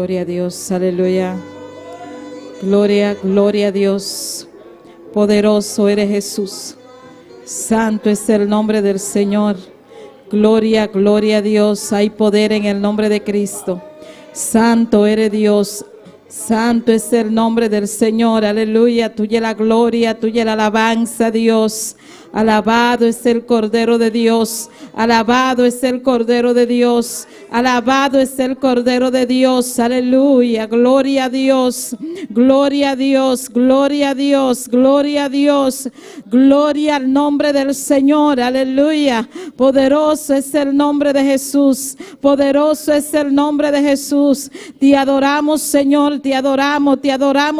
Gloria a Dios, aleluya. Gloria, gloria a Dios. Poderoso eres Jesús. Santo es el nombre del Señor. Gloria, gloria a Dios. Hay poder en el nombre de Cristo. Santo eres Dios. Santo es el nombre del Señor. Aleluya. Tuya la gloria, tuya la alabanza, Dios. Alabado es el Cordero de Dios. Alabado es el Cordero de Dios. Alabado es el Cordero de Dios. Aleluya. Gloria a Dios. Gloria a Dios. Gloria a Dios. Gloria a Dios. Gloria al nombre del Señor. Aleluya. Poderoso es el nombre de Jesús. Poderoso es el nombre de Jesús. Te adoramos, Señor. Te adoramos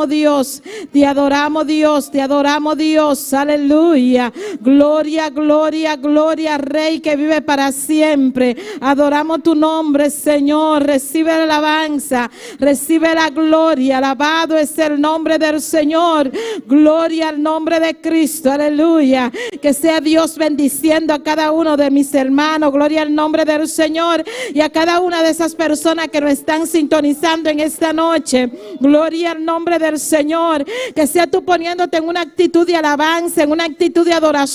Dios. Te adoramos Dios. Te adoramos Dios. Aleluya. Gloria, gloria, gloria, Rey que vive para siempre. Adoramos tu nombre, Señor. Recibe la alabanza, recibe la gloria. Alabado es el nombre del Señor. Gloria al nombre de Cristo. Aleluya. Que sea Dios bendiciendo a cada uno de mis hermanos. Gloria al nombre del Señor. Y a cada una de esas personas que nos están sintonizando en esta noche. Gloria al nombre del Señor. Que sea tú poniéndote en una actitud de alabanza, en una actitud de adoración.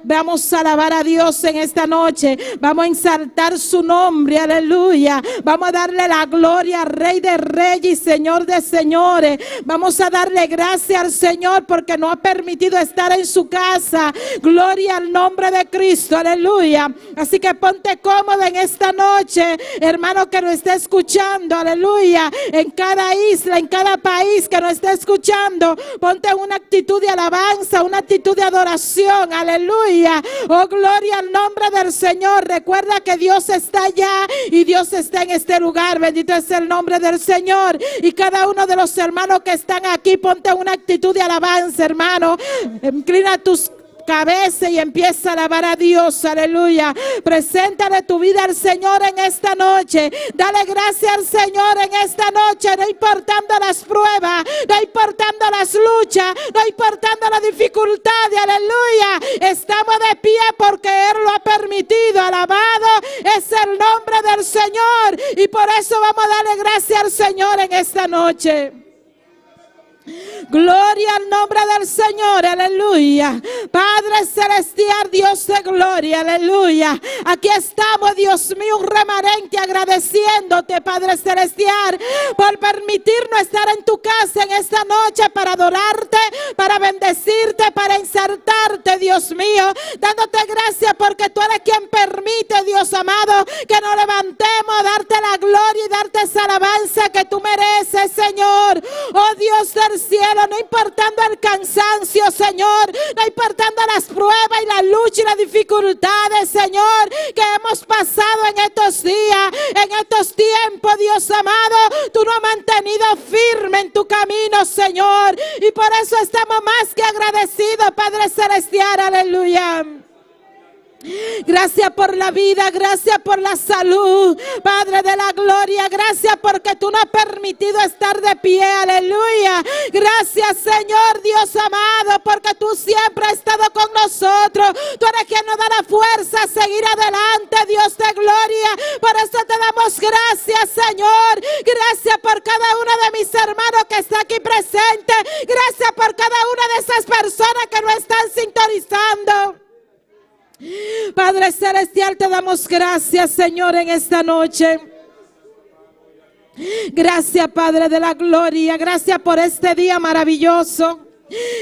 Vamos a alabar a Dios en esta noche. Vamos a exaltar su nombre. Aleluya. Vamos a darle la gloria al Rey de Reyes y Señor de Señores. Vamos a darle gracias al Señor porque nos ha permitido estar en su casa. Gloria al nombre de Cristo. Aleluya. Así que ponte cómodo en esta noche, hermano que nos esté escuchando. Aleluya. En cada isla, en cada país que nos esté escuchando, ponte en una actitud de alabanza, una actitud de adoración. Aleluya. Oh, gloria al nombre del Señor. Recuerda que Dios está allá y Dios está en este lugar. Bendito es el nombre del Señor. Y cada uno de los hermanos que están aquí, ponte en una actitud de alabanza, hermano. Inclina tus cabeza y empieza a alabar a Dios. Aleluya. Preséntale tu vida al Señor en esta noche. Dale gracias al Señor en esta noche, no importando las pruebas, no importando las luchas, no importando las dificultades. Aleluya. Estamos de pie porque Él lo ha permitido. Alabado es el nombre del Señor. Y por eso vamos a darle gracias al Señor en esta noche. Gloria al nombre del Señor, aleluya. Padre celestial, Dios de gloria, aleluya. Aquí estamos, Dios mío, un remanente agradeciéndote, Padre celestial, por permitirnos estar en tu casa en esta noche para adorarte, para bendecirte, para exaltarte, Dios mío, dándote gracias porque tú eres quien permite, Dios amado, que nos levantemos a darte la gloria y darte esa alabanza que tú mereces, Señor. Oh Dios del cielo, no importando el cansancio, Señor, no importando las pruebas y la lucha y las dificultades, Señor, que hemos pasado en estos días, en estos tiempos, Dios amado, tú nos has mantenido firme en tu camino, Señor, y por eso estamos más que agradecidos, Padre celestial, aleluya. Gracias por la vida, gracias por la salud, Padre de la gloria, gracias porque tú nos has permitido estar de pie, aleluya. Gracias, Señor Dios amado, porque tú siempre has estado con nosotros. Tú eres quien nos da la fuerza a seguir adelante, Dios de gloria. Por eso te damos gracias, Señor. Gracias por cada uno de mis hermanos que está aquí presente. Gracias por cada una de esas personas que nos están sintonizando. Padre celestial, te damos gracias, Señor, en esta noche. Gracias, Padre de la gloria. Gracias por este día maravilloso.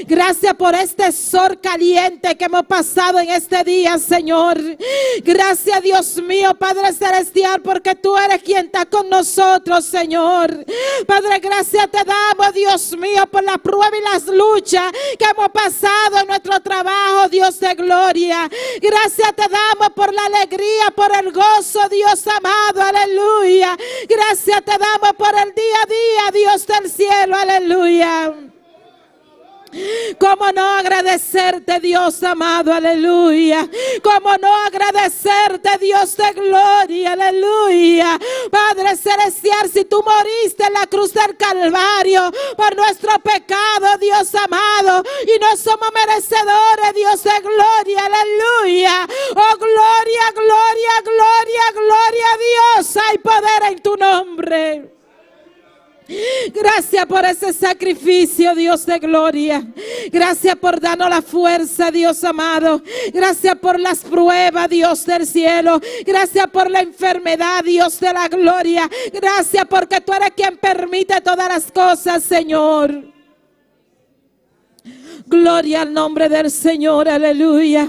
Gracias por este sol caliente que hemos pasado en este día, Señor. Gracias, Dios mío, Padre celestial, porque tú eres quien está con nosotros, Señor. Padre, gracias te damos, Dios mío, por la prueba y las luchas que hemos pasado en nuestro trabajo, Dios de gloria. Gracias te damos por la alegría, por el gozo, Dios amado, aleluya. Gracias te damos por el día a día, Dios del cielo, aleluya. ¿Cómo no agradecerte, Dios amado? Aleluya. ¿Cómo no agradecerte, Dios de gloria? Aleluya. Padre celestial, si tú moriste en la cruz del Calvario por nuestro pecado, Dios amado, y no somos merecedores, Dios de gloria. Aleluya. Oh, gloria, gloria, gloria, gloria a Dios. Hay poder en tu nombre. Gracias por ese sacrificio, Dios de gloria. Gracias por darnos la fuerza, Dios amado. Gracias por las pruebas, Dios del cielo. Gracias por la enfermedad, Dios de la gloria. Gracias porque tú eres quien permite todas las cosas, Señor. Gloria al nombre del Señor, aleluya.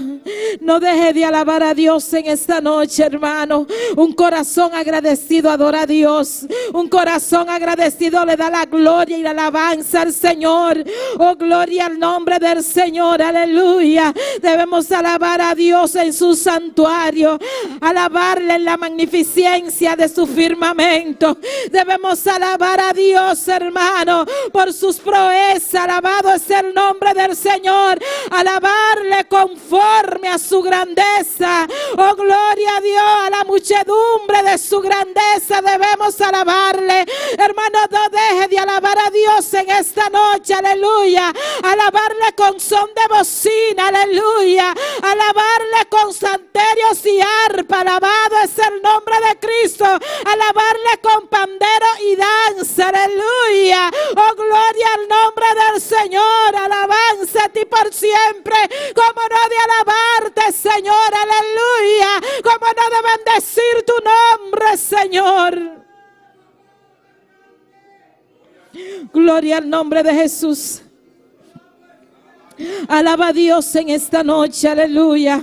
No deje de alabar a Dios en esta noche, hermano. Un corazón agradecido adora a Dios. Un corazón agradecido le da la gloria y la alabanza al Señor. Oh, gloria al nombre del Señor, aleluya. Debemos alabar a Dios en su santuario, alabarle en la magnificencia de su firmamento. Debemos alabar a Dios, hermano, por sus proezas. Alabado es el nombre del Señor, alabarle conforme a su grandeza. Oh, gloria a Dios, a la muchedumbre de su grandeza debemos alabarle. Hermano, no deje de alabar a Dios en esta noche, aleluya. Alabarle con son de bocina, aleluya. Alabarle con salterios y arpa, alabado es el nombre de Cristo. Alabarle con pandero y danza, aleluya. Oh, gloria al nombre del Señor, alabanza a ti por siempre. Como no de alabarte, Señor, aleluya. Como no de bendecir tu nombre, Señor. Gloria al nombre de Jesús. Alaba a Dios en esta noche, aleluya.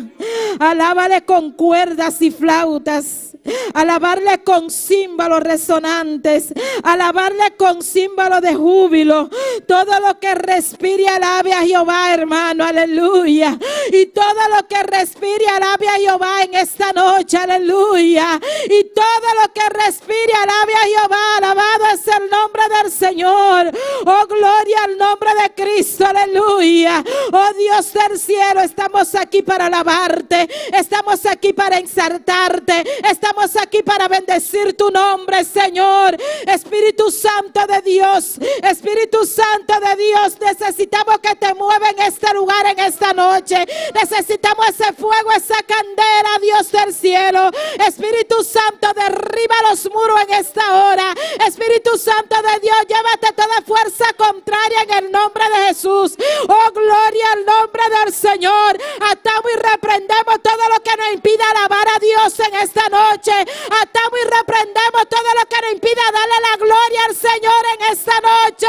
Alábale con cuerdas y flautas. Alabarle con címbalos resonantes. Alabarle con címbalos de júbilo. Todo lo que respire alabe a Jehová, hermano, aleluya. Y todo lo que respire alabe a Jehová en esta noche, aleluya. Y todo lo que respire alabe a Jehová. Alabado es el nombre del Señor. Oh, gloria al nombre de Cristo, aleluya. Oh, Dios del cielo, estamos aquí para alabarte. Estamos aquí para exaltarte. Estamos aquí para bendecir tu nombre, Señor. Espíritu Santo de Dios, Espíritu Santo de Dios, necesitamos que te mueva en este lugar, en esta noche. Necesitamos ese fuego, esa candela, Dios del cielo. Espíritu Santo, derriba los muros en esta hora. Espíritu Santo de Dios, llévate toda fuerza contraria en el nombre de Jesús. Oh, gloria al nombre del Señor. Atamos y reprendemos todo lo que nos impida alabar a Dios en esta noche. Atamos y reprendemos todo lo que nos impida darle la gloria al Señor en esta noche.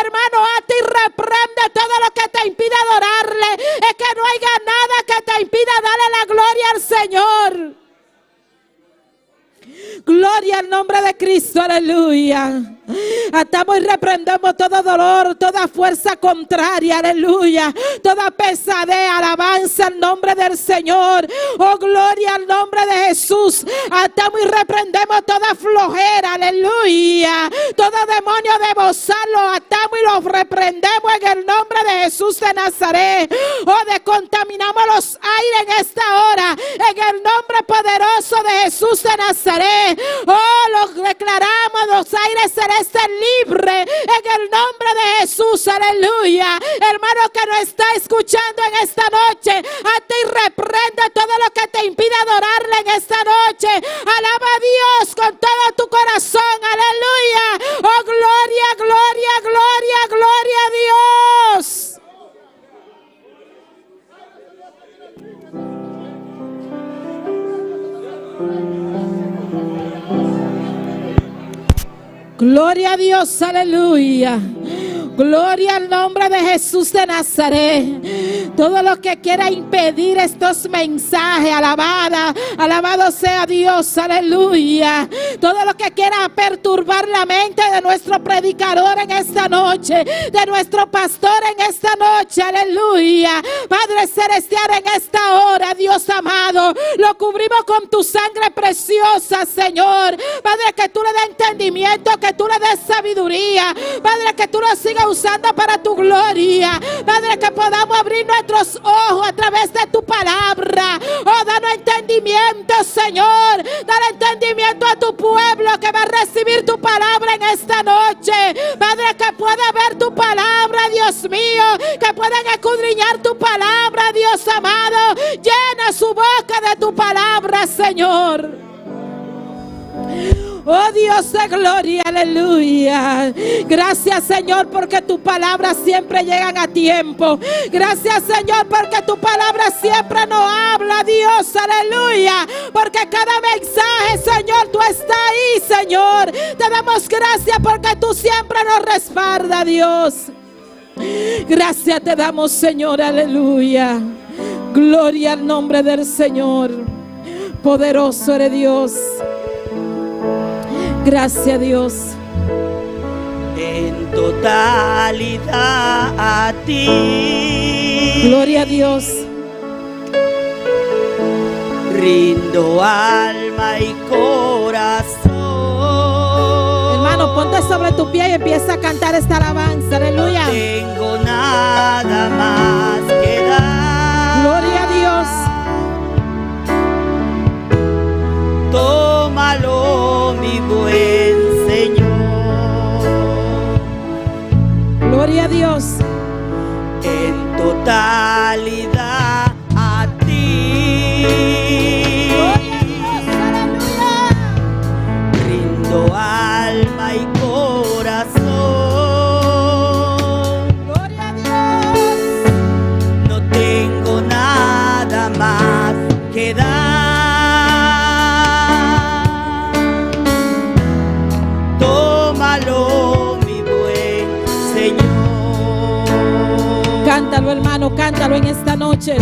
Hermano, ata y reprende todo lo que te impida adorarle. Es que no haya nada que te impida darle la gloria al Señor. Gloria al nombre de Cristo, aleluya. Atamos y reprendemos todo dolor, toda fuerza contraria, aleluya. Toda pesadez, alabanza al nombre del Señor. Oh, gloria al nombre de Jesús. Atamos y reprendemos toda flojera, aleluya. Todo demonio de bozar lo atamos y lo reprendemos en el nombre de Jesús de Nazaret. Oh, descontaminamos los aires en esta hora, en el nombre poderoso de Jesús de Nazaret. Oh, los declaramos los aires celestes libres en el nombre de Jesús, aleluya. Hermano que nos está escuchando en esta noche, ata y reprende todo lo que te impide adorarle en esta noche. Alaba a Dios con todo tu corazón, aleluya. Oh, gloria, gloria, gloria, gloria a Dios. Gloria a Dios, aleluya. Gloria al nombre de Jesús de Nazaret. Todo lo que quiera impedir estos mensajes, alabado sea Dios, aleluya. Todo lo que quiera perturbar la mente de nuestro predicador en esta noche, de nuestro pastor en esta noche, aleluya. Padre celestial, en esta hora, Dios amado, lo cubrimos con tu sangre preciosa, Señor. Padre, que tú le des entendimiento, que tú le des sabiduría. Padre, que tú lo sigas usando para tu gloria. Padre, que podamos abrir nuestros ojos a través de tu palabra. Oh, danos entendimiento, Señor. Dale entendimiento a tu pueblo que va a recibir tu palabra en esta noche. Padre, que pueda ver tu palabra, Dios mío. Que puedan escudriñar tu palabra, Dios amado. Llena su boca de tu palabra, Señor. Oh Dios de gloria, aleluya. Gracias, Señor, porque tus palabras siempre llegan a tiempo. Gracias, Señor, porque tu palabra siempre nos habla, Dios, aleluya. Porque cada mensaje, Señor, tú estás ahí, Señor. Te damos gracias porque tú siempre nos respaldas, Dios. Gracias te damos, Señor, aleluya. Gloria al nombre del Señor. Poderoso eres Dios. Gracias, Dios. En totalidad a ti. Gloria a Dios. Rindo alma y corazón. Hermano, ponte sobre tu pie y empieza a cantar esta alabanza. Aleluya. No tengo nada más que dar. Gloria a Dios. Tómalo, mi buen Señor. Gloria a Dios. En totalidad a ti. Gloria a Dios, aleluya. Rindo alma y corazón. Gloria a Dios. No tengo nada más que dar. Cántalo, hermano, cántalo en esta noche.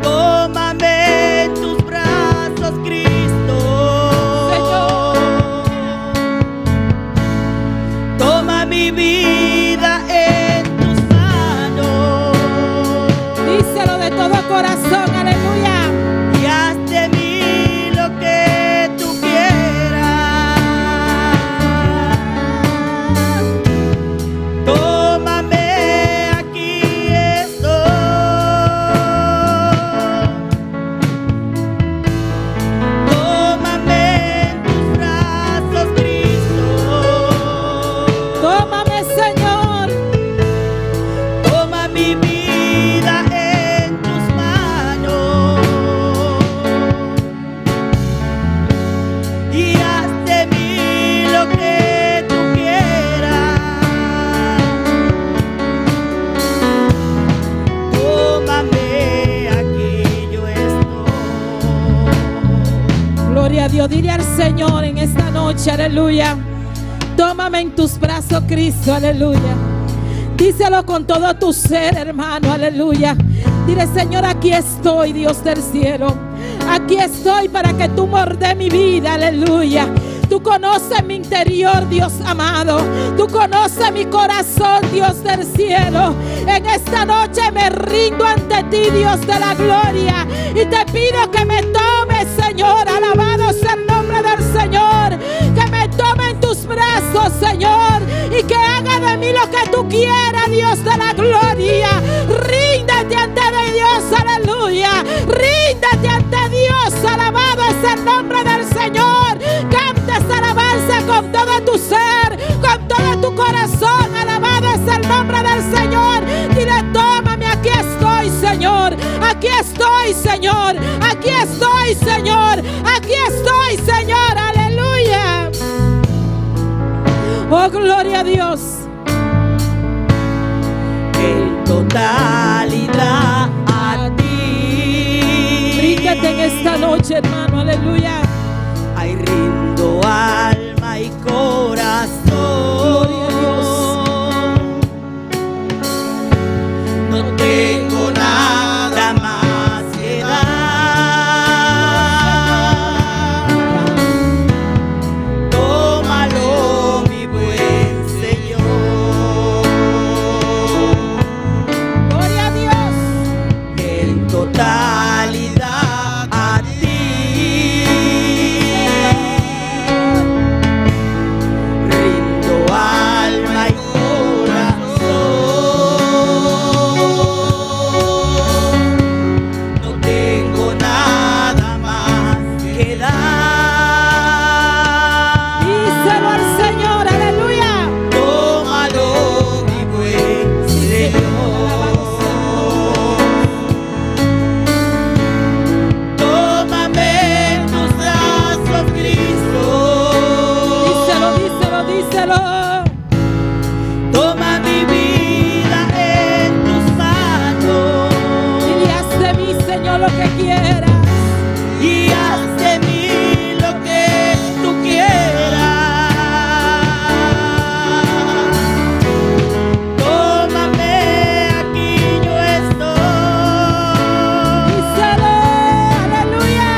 Tómame en tus brazos, Cristo. Señor. Toma mi vida en tus manos. Díselo de todo corazón, aleluya. Y haz de mí lo que tú quieras. Tómame. Dios, dile al Señor en esta noche, aleluya. Tómame en tus brazos, Cristo, aleluya. Díselo con todo tu ser, hermano, aleluya. Dile, Señor, aquí estoy, Dios del cielo. Aquí estoy para que tú mordes mi vida, aleluya. Tú conoces mi interior, Dios amado. Tú conoces mi corazón, Dios del cielo. En esta noche me rindo ante ti, Dios de la gloria. Y te pido que me tomes, Señor. Alabado sea el nombre del Señor. Que me tome en tus brazos, Señor. Y que haga de mí lo que tú quieras, Dios de la gloria. Ríndete ante Dios, aleluya. Ríndete ante Dios. Alabado es el nombre del Señor. Canta esta alabanza con todo tu ser, con todo tu corazón. Alabado es el nombre del Señor. Dile, tómame, aquí estoy, Señor. Aquí estoy, Señor. Aquí estoy, Señor. Aquí estoy, Señor. Aleluya. Oh, gloria a Dios. En totalidad a ti. Ríndete en esta noche, hermano. Aleluya. Ay, rindo alma y corazón. Gloria a Dios. No tengo nada que quieras. y haz de mí lo que tú quieras. Tómame, aquí yo estoy. Díselo, aleluya.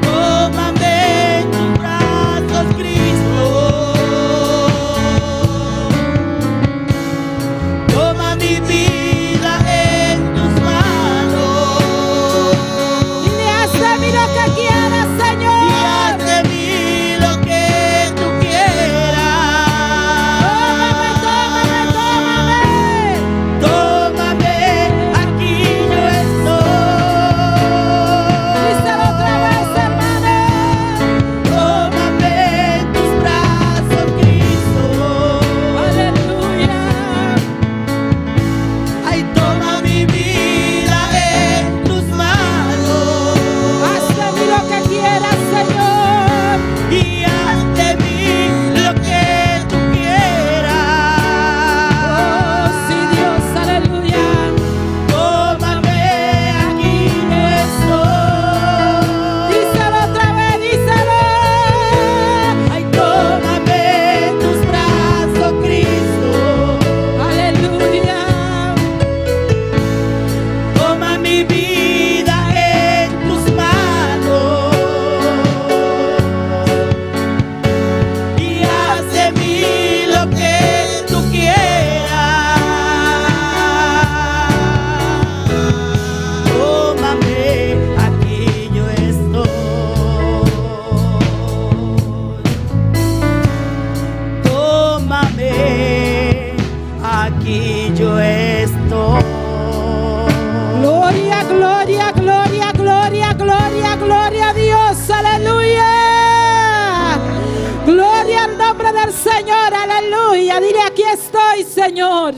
Tómame en tus brazos, Cristo. Toma mi vida en tus manos. Dile, haz de mí lo que quieras, Y Señor. haz de mí lo que tú quieras. Tómame, tómame, tómame. Tómame, aquí yo estoy. Díselo otra vez, hermano. Tómame en tus brazos, Cristo. Aleluya. Ay, toma mi vida en tus manos. Haz de mí lo que quieras, Señor. Y haz de mí lo que tú quieras. Oh, sí, Dios, aleluya. Tómame, aquí yo estoy. Díselo otra vez, díselo. Ay, tómame en tus brazos, Cristo. Aleluya. Toma mi vida en tus manos. Y haz de mí lo que tú quieras. Tómame, aquí yo estoy. Tómame, aquí yo estoy. Gloria, gloria, gloria, gloria, gloria, gloria a Dios, aleluya. Gloria al nombre del Señor, aleluya. Dile, aquí estoy, Señor.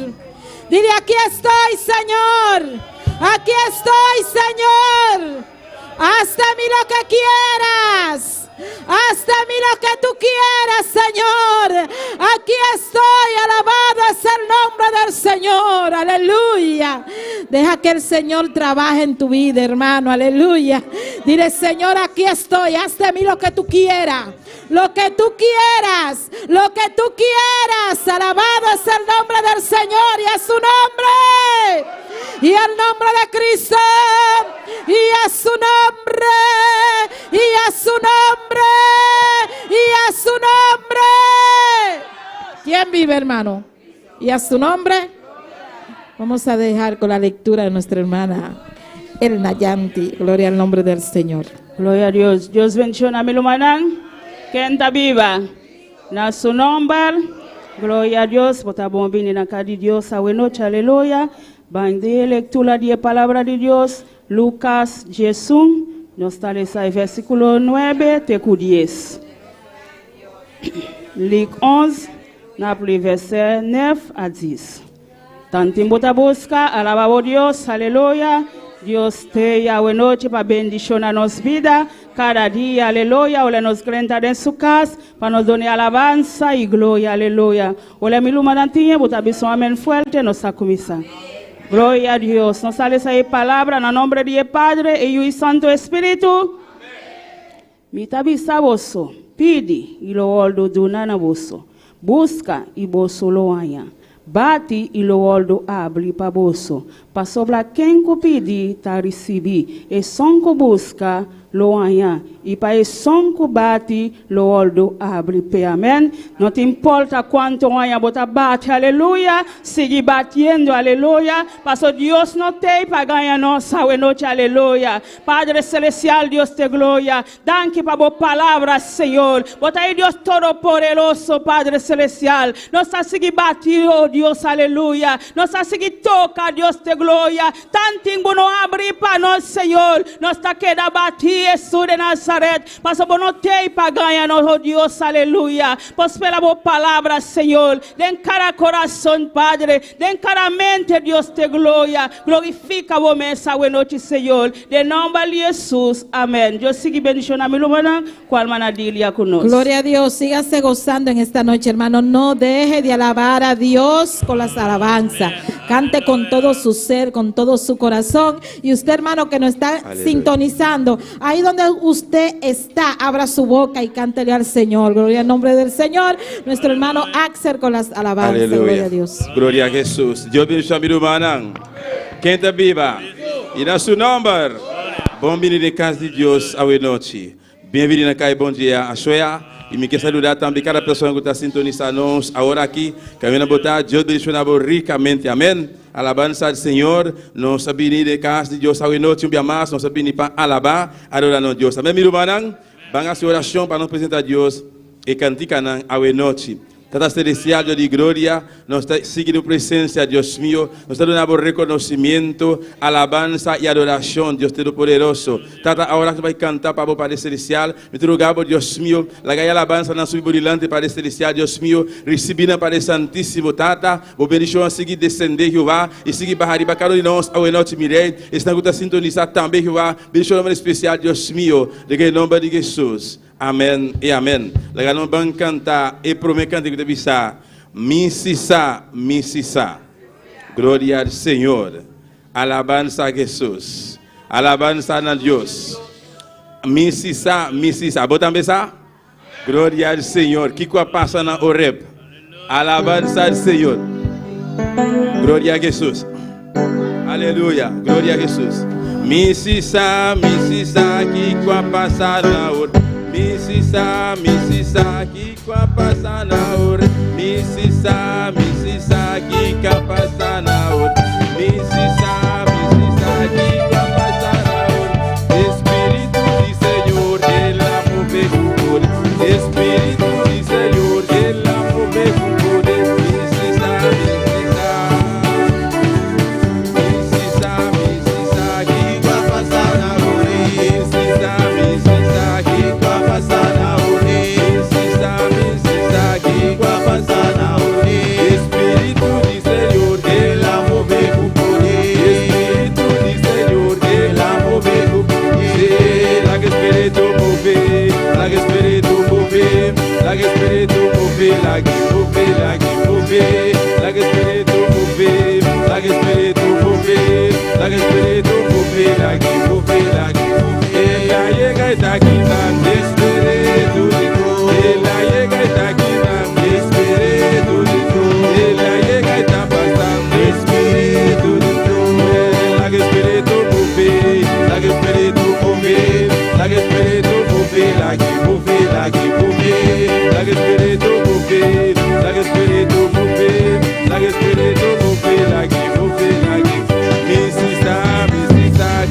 Dile, aquí estoy, Señor. Aquí estoy, Señor. Haz de mí lo que quieras. Haz de mí lo que tú quieras, Señor. Aquí estoy, alabado es el nombre del Señor, aleluya. Deja que el Señor trabaje en tu vida, hermano, aleluya. Dile, Señor, aquí estoy, haz de mí lo que tú quieras. Lo que tú quieras, lo que tú quieras, alabado es el nombre del Señor y a su nombre. Y el nombre de Cristo, y a su nombre, y a su nombre, y a su nombre. ¿Quién vive, hermano? Y a su nombre. Vamos a dejar con la lectura de nuestra hermana El Nayanti. Gloria al nombre del Señor. Gloria a Dios. Dios bendiga a mi lumanan. Que está viva. Na su nombre. Gloria a Dios. Bota bombini na casa de Dios. A buena noche. Aleluya. Bande lectura de palabra de Dios. Lucas Jesús. Nos está leyendo versículo 9 tecu 10. Luc 11. Napoli verset 9 a 10. Tantim bota busca. Alabado Dios. Aleluya. Dios te ya buena noche para bendición a nos vida. Cada día, aleluya. Ole nos crenta en su casa para nos donar alabanza y gloria, aleluya. Ole mi luma dantinha, bota bisón amén fuerte, nos acumisa. Gloria a Dios. Nos sale esa palabra en el nombre de Padre, Hijo y Santo Espíritu. Mi tabisa boso, pidi y lo oldo dunana boso. Busca y boso lo haya. Bati e lo oldo abre para bolso. Para sobra quem pedi, tá recebi. E sonco busca, lo haya. E para e sonco bate, lo oldo abre. Amém. Não te importa quanto haya, bota bate, aleluia. Sigue batendo, aleluia. Paso Deus não tem para ganhar nossa noite, aleluia. Padre Celestial, Deus te gloria. Danke para boa palavra, Senhor. Bota aí Deus todo-poderoso, Padre Celestial. Nós está seguir batido, oh Deus, aleluia. Nós está seguir toca, Deus te gloria. Tanto não abre para nós, Senhor. Nós está queda batir, Jesus de Nazaret. Paso não tem para ganhar, oh Deus, aleluia. Pois pela boa palavra, Senhor. Den cada coração, Padre. Den cada mente, Deus te gloria. Glorifica o mesa, a noite, Senhor. De nome de Jesus, amém. Deus siga bendicionando a mi lumana, cual manadilia conosco. Gloria a Dios, sígase gozando en esta noche, hermano. No deje de alabar a Dios con las alabanzas. Cante con todo su ser, con todo su corazón. Y usted, hermano, que nos está sintonizando, ahí donde usted está, abra su boca y cántele al Señor. Gloria al nombre del Señor. Nuestro hermano Axel con las alabanzas. Gloria a Dios. Gloria a Jesús. Dios bendiga a manang. Quem tá viva? E na seu nome. Bom-vindo na casa de Deus à noite. Bem-vindo na casa, bom dia. A Shoya. E me quer saludar também cada pessoa que está sintonizando agora aqui. Caminho na botar, Deus bendiga ricamente. Amém. Alabança do Senhor. Nós sabemos de casa de Deus à noite. Um dia mais, nós sabemos para alabar, adorar a Deus. Amém, meu irmão? Vamos a oração para nos apresentar a Deus e cantar à noite. Tata celestial, Dios de gloria, nos está siguiendo presencia, Dios mío, nos está dando reconocimiento, alabanza y adoración, Dios Todopoderoso. Tata, ahora que va a cantar para el Padre Celestial, me te rogamos, Dios mío, la gaya alabanza na sua burilante, Padre Celestial, Dios mío, recibina Padre Santíssimo, Tata, o bendición a seguir descender, Jehová, e seguir para arriba, cada um de nós, ao noite mirei, está com sintonizar também, Jehová, bendición especial, Dios mío, de nome de Jesus. Amém e amém. Legal, não vamos cantar e prometo cantar que deve ser. Mississa. Glória ao Senhor. Alabança a Jesus. Alabança a Deus. Mississa. Bota a glória ao Senhor. Que coisa passa na Oreb. Alabança ao Senhor. Glória a Jesus. Aleluia. Glória a Jesus. Mississa. Que coisa passa na Oreb. Mississa, que qua passa na hora. Mississa, que qua passa na hora. Mississa, que qua passa na hora. Espírito de Senhor, Ele move com poder. Espírito de Senhor, Ele move com poder. Mississa, que qua passa na hora. Mississa, que qua passa na hora. Que qua passa na hora. Espírito de Senhor, Ele move com poder. Espírito de Senhor, Ele move com poder. Lá que Espírito move, lá que Espírito move, lá que Espírito move, lá que move, lá que move, lá que Espírito move, lá que Espírito move, lá que Espírito move, lá que move, lá que move. Ela chega e tá aqui na Espírito de Deus. Ela chega e tá aqui na Espírito de Deus. Ela chega e tá passando Espírito de Deus. Lá que Espírito move, lá que Espírito move, lá que Espírito move, lá que move, lá que move, lá que Espírito move, lá que Espírito move, lá que Espírito move, lá que move, lá que Mississa,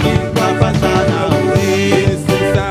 que vai passar na rua. Mississa,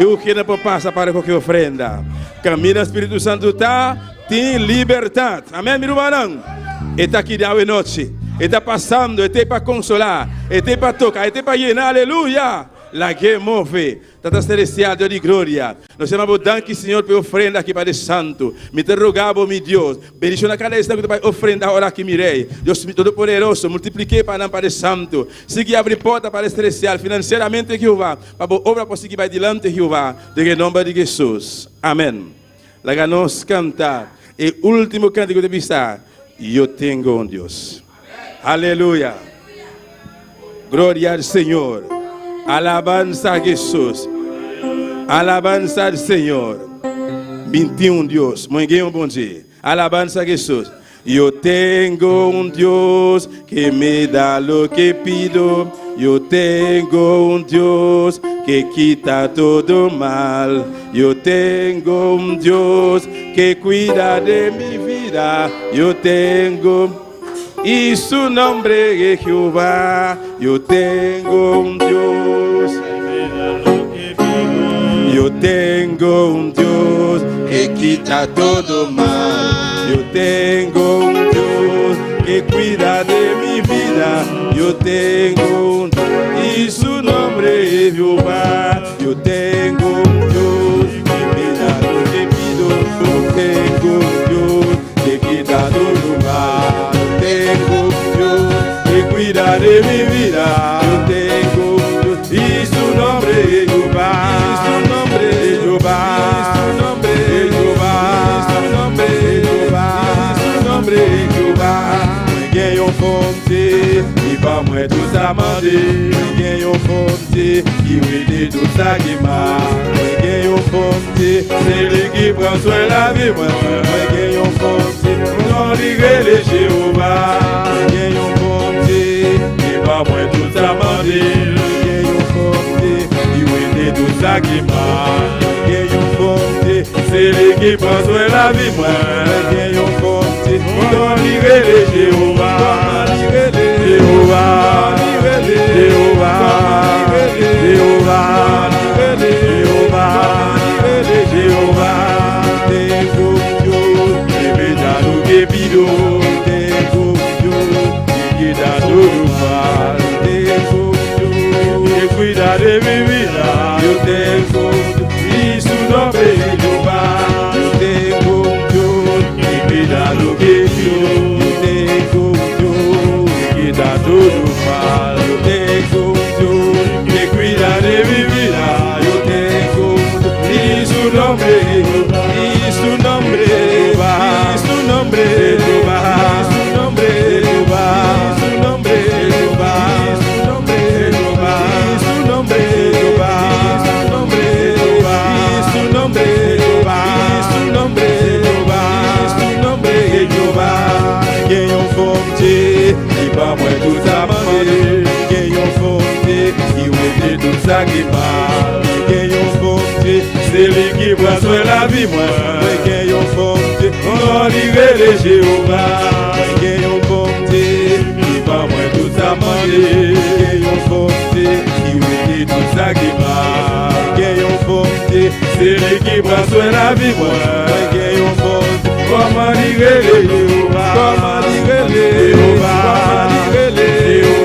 E o que não passa para qualquer ofrenda. Caminha Espírito Santo tá, tem liberdade. Amém, meu irmão? E está aqui de noite. E está passando, e está para consolar, e está para tocar, e está para llenar, aleluia. La guerra move, Tata Celestial, Deus de glória. Nós chamamos danke, Senhor, por ofrenda aqui para o Santo. Me te rogavo, meu Deus, bendicionar cada instante que tu vai ofrenda agora aqui, mirei. Deus Todo-Poderoso, multipliquei para nós, para o Santo. Siga abrir porta para o Celestial, financeiramente, Jeová, para a obra possa seguir adiante, Jeová, em nome de Jesus. Amém. Lá nós cantar, e último cântico de vista, eu tenho um Deus. Aleluia. Glória ao Senhor. Alabanza a Jesus. Alabanza al Señor. 21 Dios. Muy bien, bom dia. Alabanza a Jesus. Yo tengo un Dios que me da lo que pido. Yo tengo un Dios que quita todo mal. Yo tengo un Dios que cuida de mi vida. Yo tengo... Y su nombre es Jehová. Yo tengo un Dios. Yo tengo un Dios que quita todo mal. Yo tengo un Dios que cuida de mi vida. Yo tengo un Dios. Y su nombre es Jehová. Yo tengo un Dios que me da lo que pido. Yo tengo un Dios que quita todo mal. Tengo un Dios que cuida de mi vida. Yo tengo un Dios y su nombre es Jehová. Su nombre es Jehová. Su nombre es Jehová. Su nombre es Jehová. Su nombre es Jehová. Ninguém o fonte e vamos é dos amantes. Ninguém o fonte e o dedo sagma. Ninguém o fonte se ele que prend la vie. Ninguém o fonte não ligue Jehová. Ninguém o fonte e vamos é dos amantes. Ninguém o fonte e o dedo sagma. Ninguém o fonte se ele que prend la vie. Ninguém o fonte não ligue Jehová. Jehová, Jehová, Jehová, Jehová, Jehová, tengo un Dios que me da lo que pido, tengo un Dios que quita todo mal, tengo un Dios que cuida de mi vida, yo tengo un Dios y su nombre es Jehová, yo tengo un Dios que me da lo que pido. Da todo mal, yo tengo un Dios que cuida de mi vida, yo tengo un Dios y su nombre, y su nombre, y su nombre, y su nombre, y su nombre, y su nombre, y su nombre, y su nombre, y su nombre, y su nombre, y su nombre, Jehová, que yo fonte. Vamos é dos amantes, quem o fonte e o dedo sagma. Quem o fonte, se ele que prend la vie, quem o fonte, não ligue Jehová. Quem o fonte e vamos é dos amantes, quem o fonte e o dedo sagma. Quem o fonte, se ele que prend la vie, quem o fonte, como ligue Jehová, como ligue Jehová. Jehová,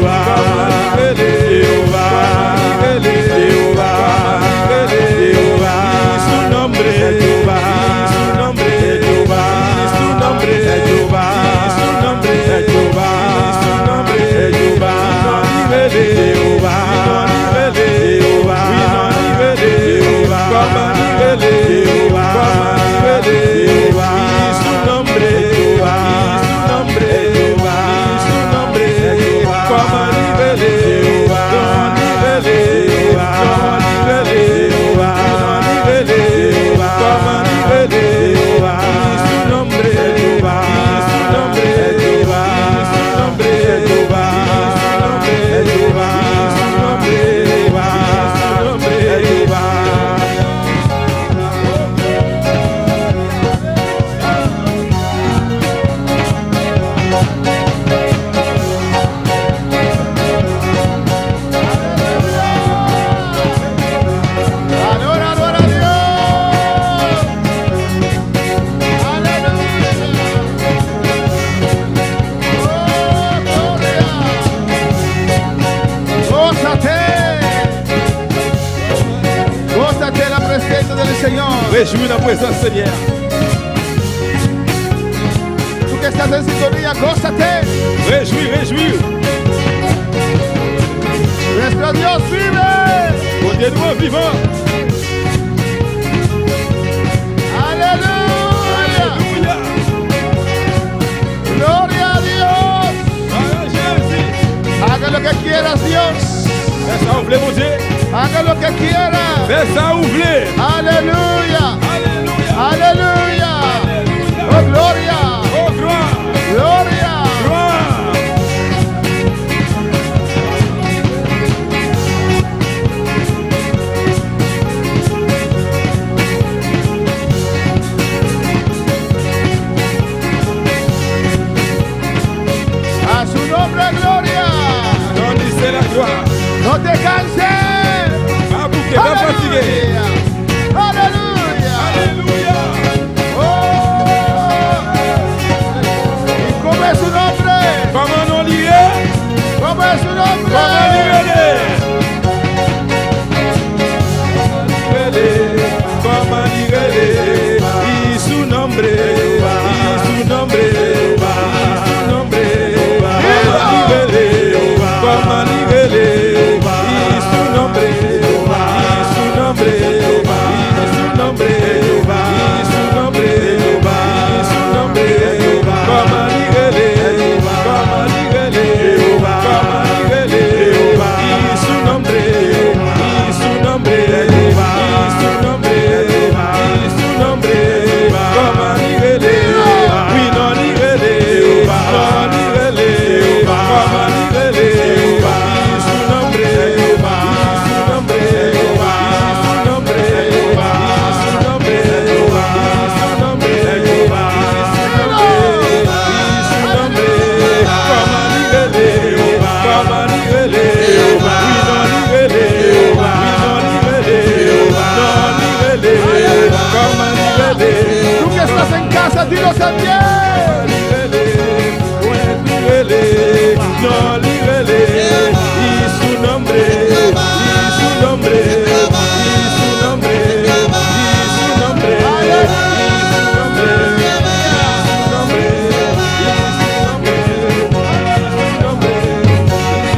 Réjouis la présence Seigneur. Tú que estás en sintonía, gózate. Réjouis, réjouis. Nuestro Dios vive. Mon Dieu nous vivant. Aleluya. Alléluia. Gloria a Dios. Ah, Jésus. Haga lo que quieras, Dios. Fais ça, ouvrez mon Dieu. Haga lo que quieras. Fais ça, ouvrez. Aleluya. Alléluia. Aleluya. Oh, gloria. Oh, gloire. Gloria. Gloire. A su nombre, gloria. Non, c'est la gloire. No te canses. Pas bouquet, pas fatigué. Aleluya. Alléluia. Oh. ¿Y cómo es su nombre? Comment non lié? ¿Cómo es su nombre? Comment lié? Comment lié? Y su nombre. Y su nombre. Y su nombre. Comment lié? Y su nombre. Y su nombre. Y su nombre. Y su nombre. Y su nombre. Comment lié? Comment lié? Comment lié? Y su nombre. Y su nombre. Y su nombre. Y su nombre. Comment lié? Oui, non lié. Non lié. Comment lié? Y su nombre. Y su nombre. Y su nombre. Y su nombre. Y su nombre. Y su nombre. Y su nombre. Comment lié? Comment lié? Oui, non lié. Oui, non lié. Non lié. Comment lié? Tú que estás en casa, dilo también. No libele, y su nombre, y su nombre, y su nombre, y su nombre, y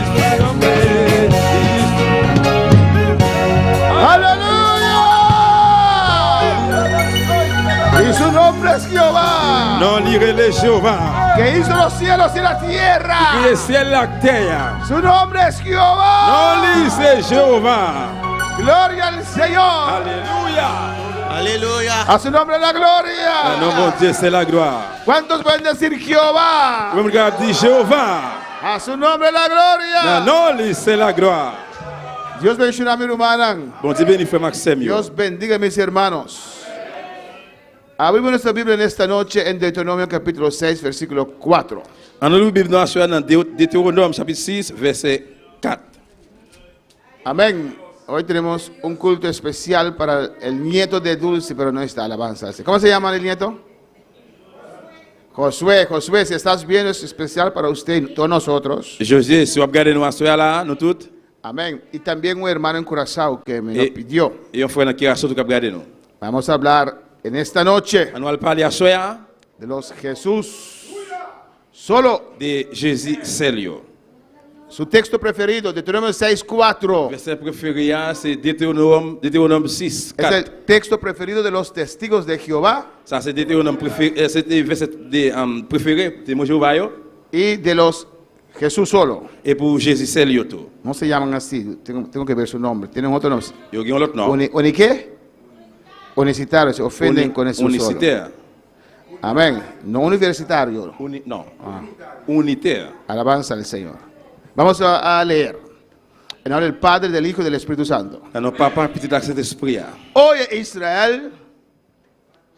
su nombre, y su nombre, ¡Aleluya! Y su nombre es Jehová, non lirele Jehová, que hizo los cielos y la tierra. qui est ciel la terre, Su nombre es Jehová. non lise Jehová, Gloria al Señor. alléluia, Aleluya. A su nombre la le nom gloria. de Dieu c'est la gloire, ¿Cuántos pueden decir Jehová? comme regarde dit Jehová, A su nombre la gloria. non lise c'est la gloire, Dios bendiga a mi hermana. bon Dieu béni frère Maxime, yo. Dios bendiga a mis hermanos. Abrimos nuestra Biblia en esta noche en Deuteronomio capítulo 6, versículo 4. En nous Bible nationale dans Deutéronome chapitre 6 verset 4. Amén. Hoy tenemos un culto especial para el nieto de Dulce, pero no está, alabanza. ¿Cómo se llama el nieto? Josué, Josué, si estás bien, es especial para usted y todos nosotros. José, si vous regardez nous assoya là, nous tous, Amén. Y también un hermano en Curazao que me lo pidió. et on frère qui a sauté cap regarder nous. Vamos a hablar en esta noche On va parler assoya de los Jesús solo. de Jésus Célio. Su texto preferido, Deuteronomio 6:4. Verset préféré c'est Deutéronome 6 Es 4. el texto preferido de los testigos de Jehová Ça c'est Deutéronome préféré, c'était verset préféré de mon Jéhovah yo, y de los Jesús solo. et pour Jésus Célio tout. No se llaman así, tengo que ver su nombre. Tienen otro nombre. Yo gen l'autre nom. ¿Oni qué? Unicitario, se ofenden con eso solo. Unicitaire. Amén. No universitario. Non. Unitaire. Alabanza al Señor. Vamos a leer. En nombre del Padre, del Hijo y del Espíritu Santo. À nos papa petit accent d'esprit. Oye Israel,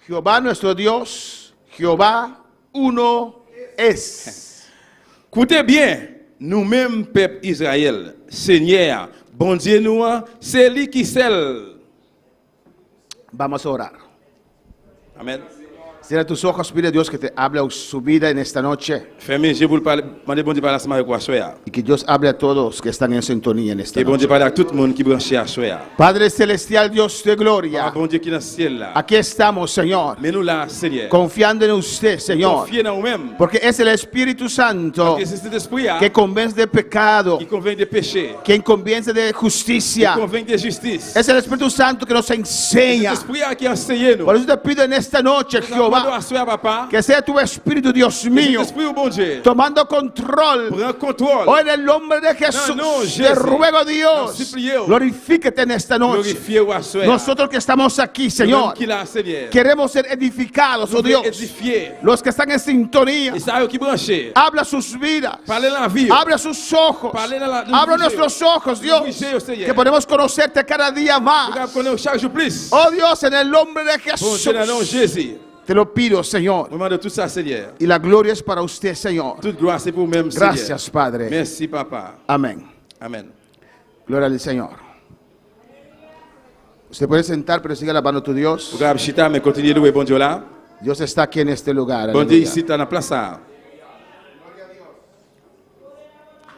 Jehová nuestro Dios, Jehová uno es. Écoutez bien, nous-mêmes, peuple Israël, Seigneur, bon Dieu nous, c'est lui qui seul. Vamos a orar. Amen. Cierra tus ojos, pide a Dios que te hable a su vida en esta noche Fermez les yeux pour le parler, demander bon Dieu parler ensemble avec vous à soir. y que Dios hable a todos que están en sintonía en esta Que bon noche. Dieu parle à tout le monde qui branché à soir. Padre celestial, Dios de Ah, gloria, bon Dieu qui est dans le ciel là. aquí estamos, Señor, Mais nous là, Seigneur. confiando en usted, Señor, Confiez dans vous-même. porque es el Espíritu Santo Parce que c'est cet esprit là que convence de pecado, qui convainc des péchés, que convence de qui justicia. convainc de justice. Es el Espíritu Santo que nos Cet enseña. esprit là qui enseigne nous. Por eso te pido en esta noche, Nous demandons Jehová, à soir, papa. que sea tu Espíritu, Dios Cet mío, esprit au bon Dieu. tomando control. Prends contrôle. Oh, en el nombre de Jesús, No, te Jesús. ruego, No, Dios, supliez. glorifíquete en esta noche. Glorifiez-vous à soir. Nosotros que estamos aquí, Señor, Qui là, Seigneur. queremos ser edificados, oh Nous voulons Dios. édifier. Los que están en sintonía, Et ça, qui branché. habla sus vidas, Parlez dans la vie. abre sus ojos, Parlez dans la abre nuestros ojos, Dios, que podemos conocerte cada día más. Nous connaissons chaque jour plus. Oh Dios, en el nombre de Bon Dieu, dans le nom de Jesús, Jésus. te lo pido, Señor. Nous demandons tout ça, Seigneur. Y la gloria es para usted, Señor. Toute gloire, c'est pour vous-même, Seigneur. Gracias, Padre. Merci, papa. Amén. Amen. Gloria al Señor. Usted puede sentar, pero sigue alabando a tu Dios. Vous avez chita, mais continuez de louer bon Dieu là. Dios está aquí en este lugar. Bon Dieu Aleluya. ici, dans la place là.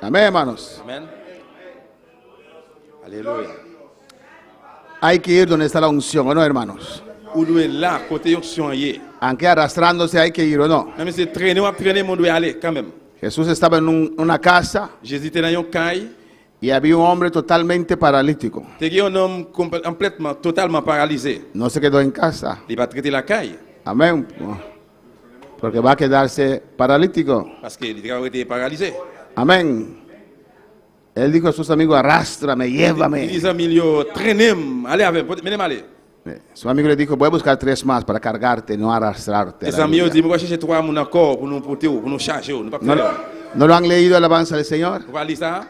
Amén, hermanos. Amen. Alléluia. Hay que ir donde está la unción, ¿o no, hermanos? Ou louer là, côté onction y est. Aunque arrastrándose hay que ir, ¿o no? Même si c'est traîner, on va traîner, mon doit aller quand même. Jesús estaba en una casa Jésus était dans une caille. y había un hombre totalmente paralítico. Il y a un homme complètement, totalement paralysé. No se quedó en casa. Il va traiter la caille. Amén. Porque va a quedarse paralítico. Parce qu'il était paralysé. Amén. Él dijo a sus amigos, arrástrame, Il llévame. dit amis, traînez, allez avec, menez-moi aller. Su amigo le dijo, voy a buscar 3 más para cargarte, no arrastrarte. Les amis ont dit, moi, chercher 3 mon encore pour nous porter, pour nous charger. Nous pas ¿No, faire. no lo han leído alabanza del Señor? Vous allez ça?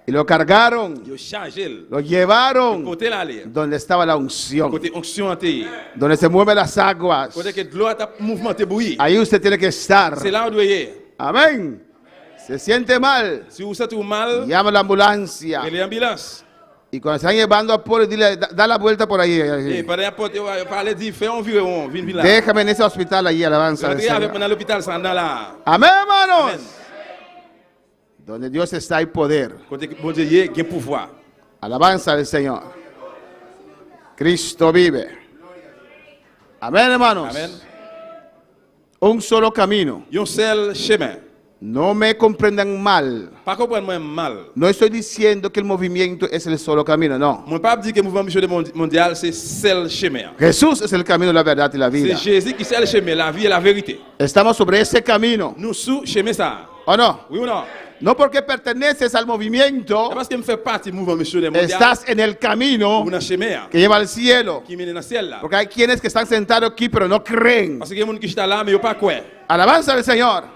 Y lo cargaron, Ils chargé. lo llevaron Côté là, aller. donde estaba la unción, Côté onction en terre. donde se mueven las aguas. Côté que l'eau a mouvement te bouilli. Ahí usted tiene que estar. C'est là où vous doyez. Amén. Se siente mal, Si vous sentez mal, llama a la ambulancia. prenez l'ambulance. Y cuando están llevando a Polo, dile, da la vuelta por ahí. Et pendant la porte, parlez, dit, fais environ, viens là. Déjame en ese hospital allí, alabanza del Rentrez avec Señor. moi dans l'hôpital, ça dans là. Amén, hermanos. Amen. Donde Dios está hay poder. Côté que bon Dieu y est, il y a pouvoir. Alabanza del Señor. Cristo vive. Amén, hermanos. Amen. Un solo camino. Il y a un seul chemin. No me comprendan mal. Pas comprendre moi mal. No estoy diciendo que el movimiento es el solo camino, no. Mon pas dire que le mouvement missionnaire mondial, c'est seul chemin. Jesús es el camino, la verdad y la C'est vida. Jésus qui c'est le chemin, la vie et la vérité. Estamos sobre ese camino, Nous sous chemin ça. ¿o no? Oui ou non? No porque perteneces al movimiento, C'est parce que me fait partie du mouvement missionnaire mondial. estás en el camino Ou dans chemin que lleva al cielo. qui mène dans le ciel là. Porque hay quienes que están sentados aquí pero no creen. Parce qu'il y a des gens qui sont là mais ils pas quoi. Alabanza al Señor.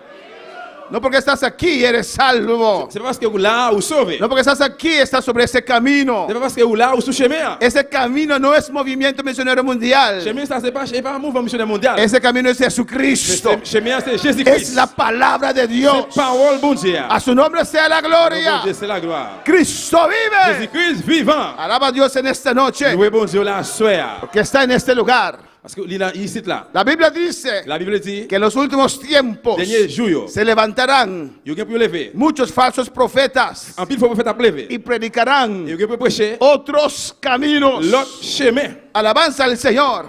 No porque estás aquí eres salvo. C'est pas parce que vous là ou sauvé. No porque estás aquí estás sobre ese camino. C'est pas parce que vous là ou sous chemin. Ese camino no es movimiento misionero mundial. Chemin ça c'est pas un mouvement missionnaire mondial. Ese camino es Jesucristo. Chemin c'est Jésus Es Christ. la palabra de Dios. C'est parole bon Dieu. A su nombre sea la Bon gloria. Dieu, c'est la gloire. Cristo vive. Jésus-Christ vivant. Alaba a Dios en esta noche Louez bon Dieu la soir. que está en este lugar. Parce que il est ici là. La Biblia dice La Bible dit que en los últimos tiempos dernier jour, se levantarán il y a pour lever. muchos falsos profetas En pile faut faire lever. y predicarán Il y a pour prêcher otros caminos. l'autre chemin. Alabanza al Señor.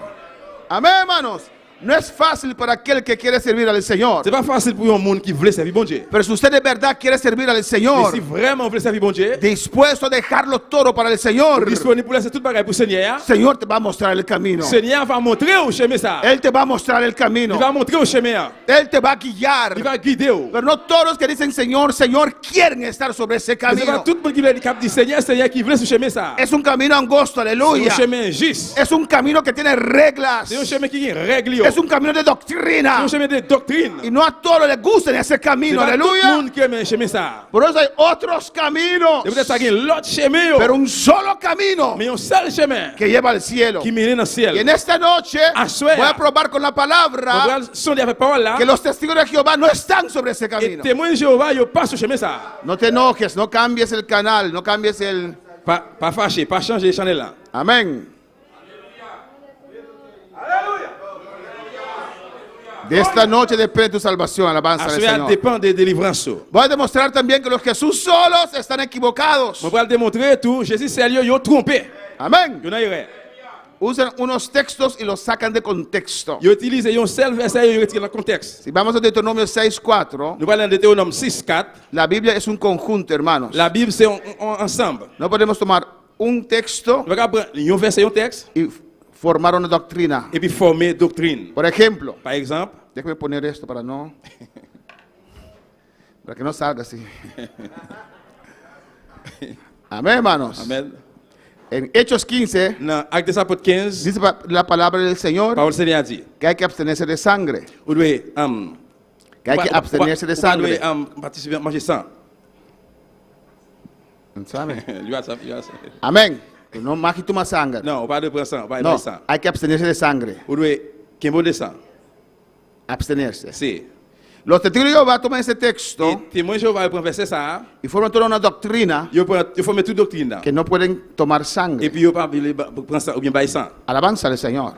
Amén, hermanos. No es fácil para aquel que quiere servir al Señor. C'est pas facile pour un monde qui veut servir bon Dieu. Pero si usted de verdad quiere servir al Mais Señor, si vraiment vous voulez servir bon Dieu, dispuesto a dejarlo todo para el Señor, disponible pour laisser tout bagage pour Seigneur. Señor te va a mostrar el camino. Seigneur va montrer au chemin ça. Él te va a mostrar el camino. Il va montrer au chemin. Él te va a guiar. Il va guider. Pero no todos los que dicen Señor, Señor quieren estar sobre ese Mais c'est pas camino. tout le monde qui veut le cap du Seigneur, Seigneur qui veut ce chemin ça. Es un camino angosto, C'est un aleluya. chemin juste. Es un camino que tiene reglas. C'est un chemin qui est réglé. Es un camino de C'est doctrina. un chemin de doctrine. Y no a todos les gusta ese C'est camino, pas tout le aleluya. monde qui aime un chemin ça. Por eso hay otros caminos. Et peut-être ça gagne l'autre chemin. Pero un solo camino Mais un seul chemin que lleva al cielo. qui mène dans le ciel. Y en esta noche Asuea. voy a probar con la palabra Son avec parole là. que los testigos de Jehová no están sobre ese Et camino. témoin de Jéhovah, il passe sur chemin ça. No te enojes, no cambies el canal, no cambies el... Pas fâché, pas changer le channel là. Amén. De esta noche depende tu salvación, alabanza al Assoya Señor. dépend de délivrance. Voy a demostrar también que los Jesús solos están equivocados. Je vais le démontrer tout. Jésus sérieux, yo trompé. Amén. Yo n'ai rien. Usan unos textos y los sacan de contexto. Yo utilise un seul verset et yo retire le contexte. Si vamos a Deuteronomio 6:4, Nous parlons de Deutéronome 6:4. la Biblia es un conjunto, hermanos. La Bible c'est ensemble. No podemos tomar un texto Nous allons prendre un verset et un texte y formar una doctrina. et puis former doctrine. Por ejemplo, Par exemple, déjame poner esto para que no salga así. Amén, hermanos. amen. En Hechos 15 Dans Actes des Apôtres 15, dice la palabra del Señor parole Seigneur dit, que hay que abstenerse de sangre, vous devez que hay que abstenerse de sangre. participer à manger sang. ¿Sabe? Lui a ça, lui a ça. Amén. Que no más tu más sangre. Non, on va de prendre sang, on va No, de sang. hay que abstenerse de sangre. Vous devez qu'un de sang. Abstenerse. C'est. Los testigos de Jehová toman ese texto Et témoin Jéhovah prend verset ça, y forman toda una doctrina il faut mettre toute doctrine là. que no pueden tomar Et sangre. puis il pas prendre ça ou bien bailler sang. Alabanza al Señor.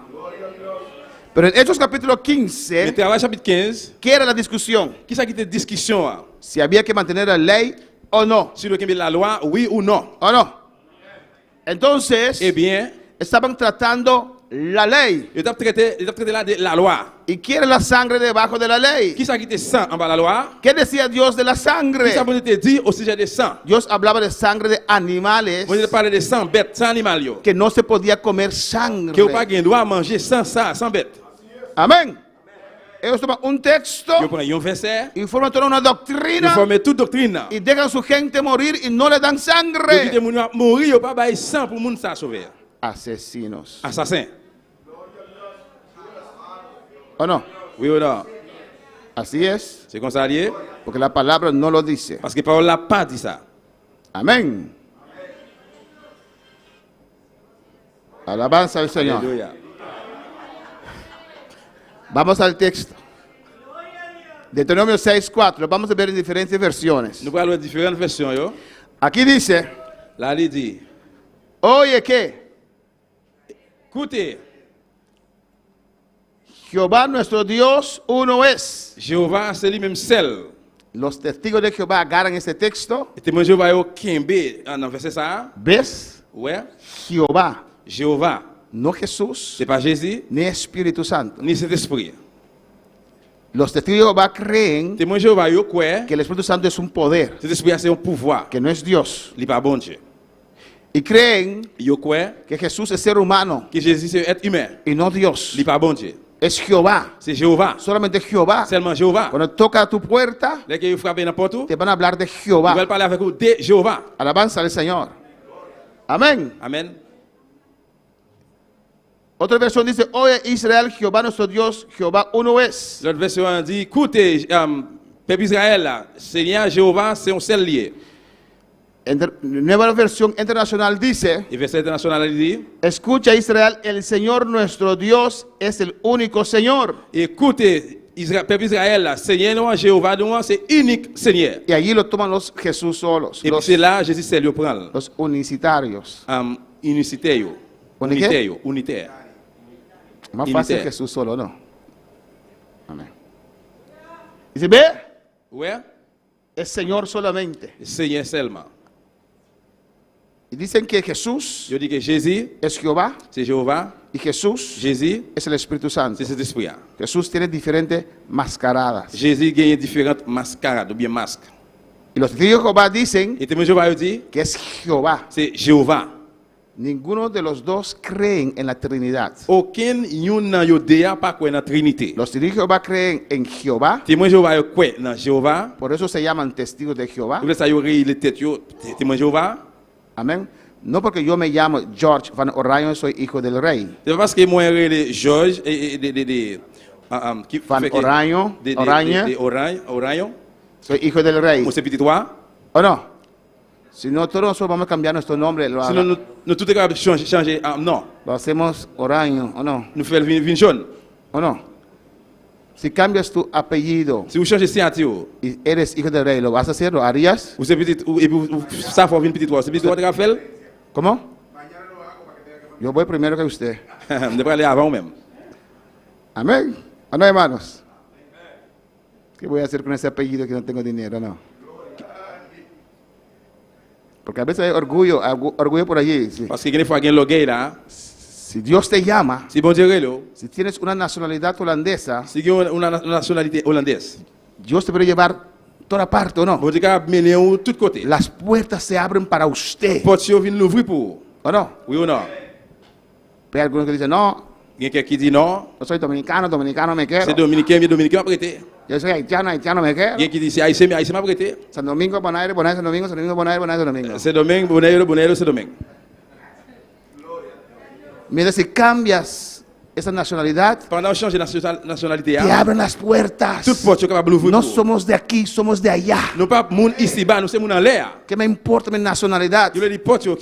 Pero en Hechos capítulo Mais 15, travail chapitre 15, ¿qué era la discusión? qui ça qui était discussion là? Si había que mantener la ley o no. Sur le la loi, oui ou non? ¿O no? Entonces, Eh bien, estaban tratando la ley. il a traité la loi. Y quiere la sangre debajo de la ley. Qui ça qui était sang en bas de la loi? ¿Qué decía Dios de la Qui ça sangre? peut te dire au sujet des sang? Dios hablaba de sangre de animales Vous parlez de sang bête, sang animal yo. que no se podía comer Que vous pas sangre. droit manger sans ça, sans bête. Amén. Ellos toman un texto Yo prends un verset, y forman toda una il doctrina faut mettre toute doctrine là. y dejan su gente morir y no le dan Yo dis sangre. moun yo mourir, yo pas bailler sang pour moun ça sauver. Asesinos. Assassin. ¿O no? Oui ou non? Así es. C'est comme ça lié? Porque la palabra no lo dice. Parce que la parole n'a pas dit ça. Amén. Alabanza al Señor. Alléluia. Vamos al texto. Deuteronomio 6:4. Lo vamos a ver en diferentes versiones. Nous parlons de différentes versions yo. Aquí dice, Là il dit, oye que écoutez, Jehová nuestro Dios uno es. Jéhovah c'est lui-même seul. Los testigos de Jehová agarran ese texto. Et témoin Jéhovah yo kembe en verset ça. ¿Ves? Ouais. Jehová, Jéhovah, no Jesús, c'est pas Jésus ni Espíritu Santo. ni Saint-Esprit. Los testigos de Jehová creen Témoin Jéhovah yo quoi? que el Espíritu Santo es un poder, Saint-Esprit c'est un pouvoir. que no es Dios. Il pas bon Dieu. Y creen Yo quoi? que Jesús es ser humano Que Jésus c'est être humain. y no Dios. Il pas bon Dieu. Es Jehová, C'est Jéhovah. solamente Jehová. Seulement Jéhovah. Cuando toca a tu puerta, Dès que vous frappez n'importe où, te van a hablar de ils Jehová. veulent parler avec vous de Jéhovah. Alabanza al Señor. Amén. Amen. Otra versión dice, oye Israel, Jehová nuestro Dios, Jehová uno es. L'autre version dit, écoutez, peuple Israël, là, Seigneur Jéhovah, c'est un seul lié. Nueva versión internacional dice, Et verset international, il dit, escucha Israel, el Señor nuestro Dios es el único Señor. écoutez, peuple Israël, là, Seigneur Jéhovah, nous, c'est unique Seigneur. Y allí lo toman los Jesús solos, Et puis c'est là, Jésus, c'est le prend. los unicitarios. Unicité, yo. Unique? Unité, yo. Unitaire. Más Unitaire. fácil Jesús solo, ¿no? Amén. Dice, ve, Ouais? es Señor solamente. Seigneur seulement. Y dicen que Jesús Je dis que Jésus, es Jehová c'est Jéhovah. y Jesús Jésus, es el Espíritu Santo. c'est cet esprit. Jesús tiene diferentes mascaradas. Jésus gagne différentes mascarades ou bien masques. Y los testigos de Jehová dicen Et témoin Jéhovah dit, que es Jehová. c'est Jéhovah. Ninguno de los dos creen en la Trinidad. Aucun yon nan yo deya pas quoi dans Trinité. Los testigos de Jehová creen en Jehová, Témoin Jéhovah yo quoi dans Jéhovah. por eso se llaman testigos de Jehová. Vous ça yo ri les têtes yo témoin Jéhovah. Amén. No porque yo me llamo George Van Orion, soy hijo del rey. C'est parce que moi les Georges et qui Van Orion, Orion. soy hijo del rey. Moi c'est petit toi. ¿O no? Si no, todos nosotros vamos a cambiar nuestro nombre. Sinon nous tout est capable de changer non. Lo hacemos Orion, ¿o no? Nous faire vin jaune. ¿O no? Si cambias tu apellido Si vous changez signature, y eres hijo del rey, ¿lo vas a hacer? ¿Lo harías? vous c'est petit et puis ça faut venir petit toi. C'est petit toi qui fait. ¿Cómo? Yo voy primero que usted. On devrait aller avant même. Amén. ¿O no, hermanos? ¿Qué voy a hacer con ese apellido que no tengo dinero? No. Porque a veces hay orgullo por allí. Sí. Parce que quelquefois fois gen logay là, Si Dios te llama, si bon Dieu relo, si tienes una nacionalidad holandesa, si gen une nationalité hollandaise, Dios te puede llevar toda parte o no. bon Dieu capable mener ou tout côté. Las puertas se abren para usted, Porte yo vinn l'ouvrir pour. ¿o no? Oui ou non? Pero hay algunos que dicen, no, Gen quelqu'un qui dit non, yo soy dominicano, dominicano me quiero. c'est dominicain, mais dominicain m'a prêté. Yo soy haitiano, haitiano me quiero. Gen qui dit c'est haïtien, mais haïtien m'a prêté. San Domingo, Bonaire, Bonaire, San Domingo, San Domingo, Bonaire, Bonaire, San Domingo. C'est domingue, Bonaire, c'est domingue. Mientras si cambias esa nacionalidad, Pendant changer nationalité, te abren las puertas. toute porte yo capable l'ouvrir No pour. somos de aquí, somos de allá. Nous pas moun ici bas, nous c'est moun en l'air. ¿Qué me importa mi nacionalidad? Yo le dis porte yo,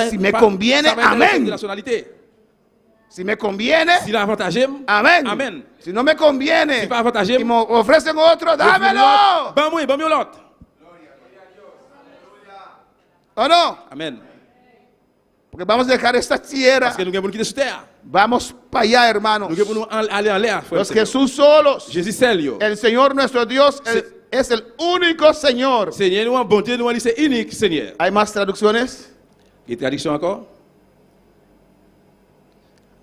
Si me conviene, amén. nationalité. Si me conviene, Si l'avantage, amén. Amén. Si no me conviene Si pas avantage, y me ofrecen otro, dámelo. Ban moi, ban l'autre. ¿O no? Amen. Porque vamos a dejar esta tierra. Parce que nous avons qui sur terre. Vamos para allá, hermanos. Nous devons aller en l'air, frère. Los Jesús solos. Jésus seul yo. El Señor nuestro Dios es el único Señor. Seigneur, nous en bonté, nous en c'est unique, Seigneur. ¿Hay más traducciones? Et traduction encore?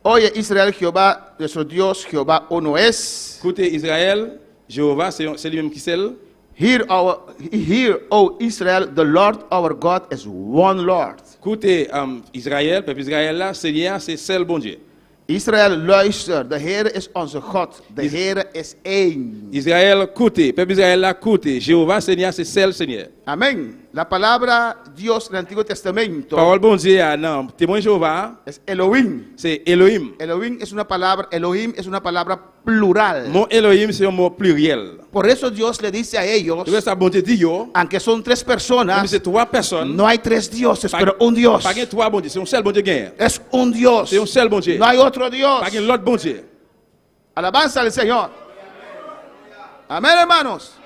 Oye, Israel, Jehová, nuestro Dios, Jehová uno es. Écoutez, Israël, Jéhovah, c'est lui-même qui seul. Hear, O Israel, the Lord our God is one Lord. Écoutez, Israël, peuple Israël là, Seigneur, c'est seul bon Dieu. Israel, luister, de Heer is onze God, de Heer is één. Israël, écoutez, peuple Israël là, écoutez, Jéhovah, Seigneur, c'est seul Seigneur. Amén. La palabra Dios en el Antiguo Testamento Parole bon Dieu, non, témoin Jéhovah, es Elohim. c'est Elohim. Elohim es una palabra plural. Mon Elohim, c'est un mot pluriel. Por eso Dios le dice a ellos, Tu vois, sa bonté dit yo, aunque son tres même personas, si c'est trois personnes, no hay tres dioses, pas- pero un Dios. pas gain trois bon Dieu, c'est un seul bon Dieu gain. Es un Dios. C'est un seul bon Dieu. No hay otro Dios. Pas gain l'autre bon Dieu. Alabanza al Señor. Amén, hermanos.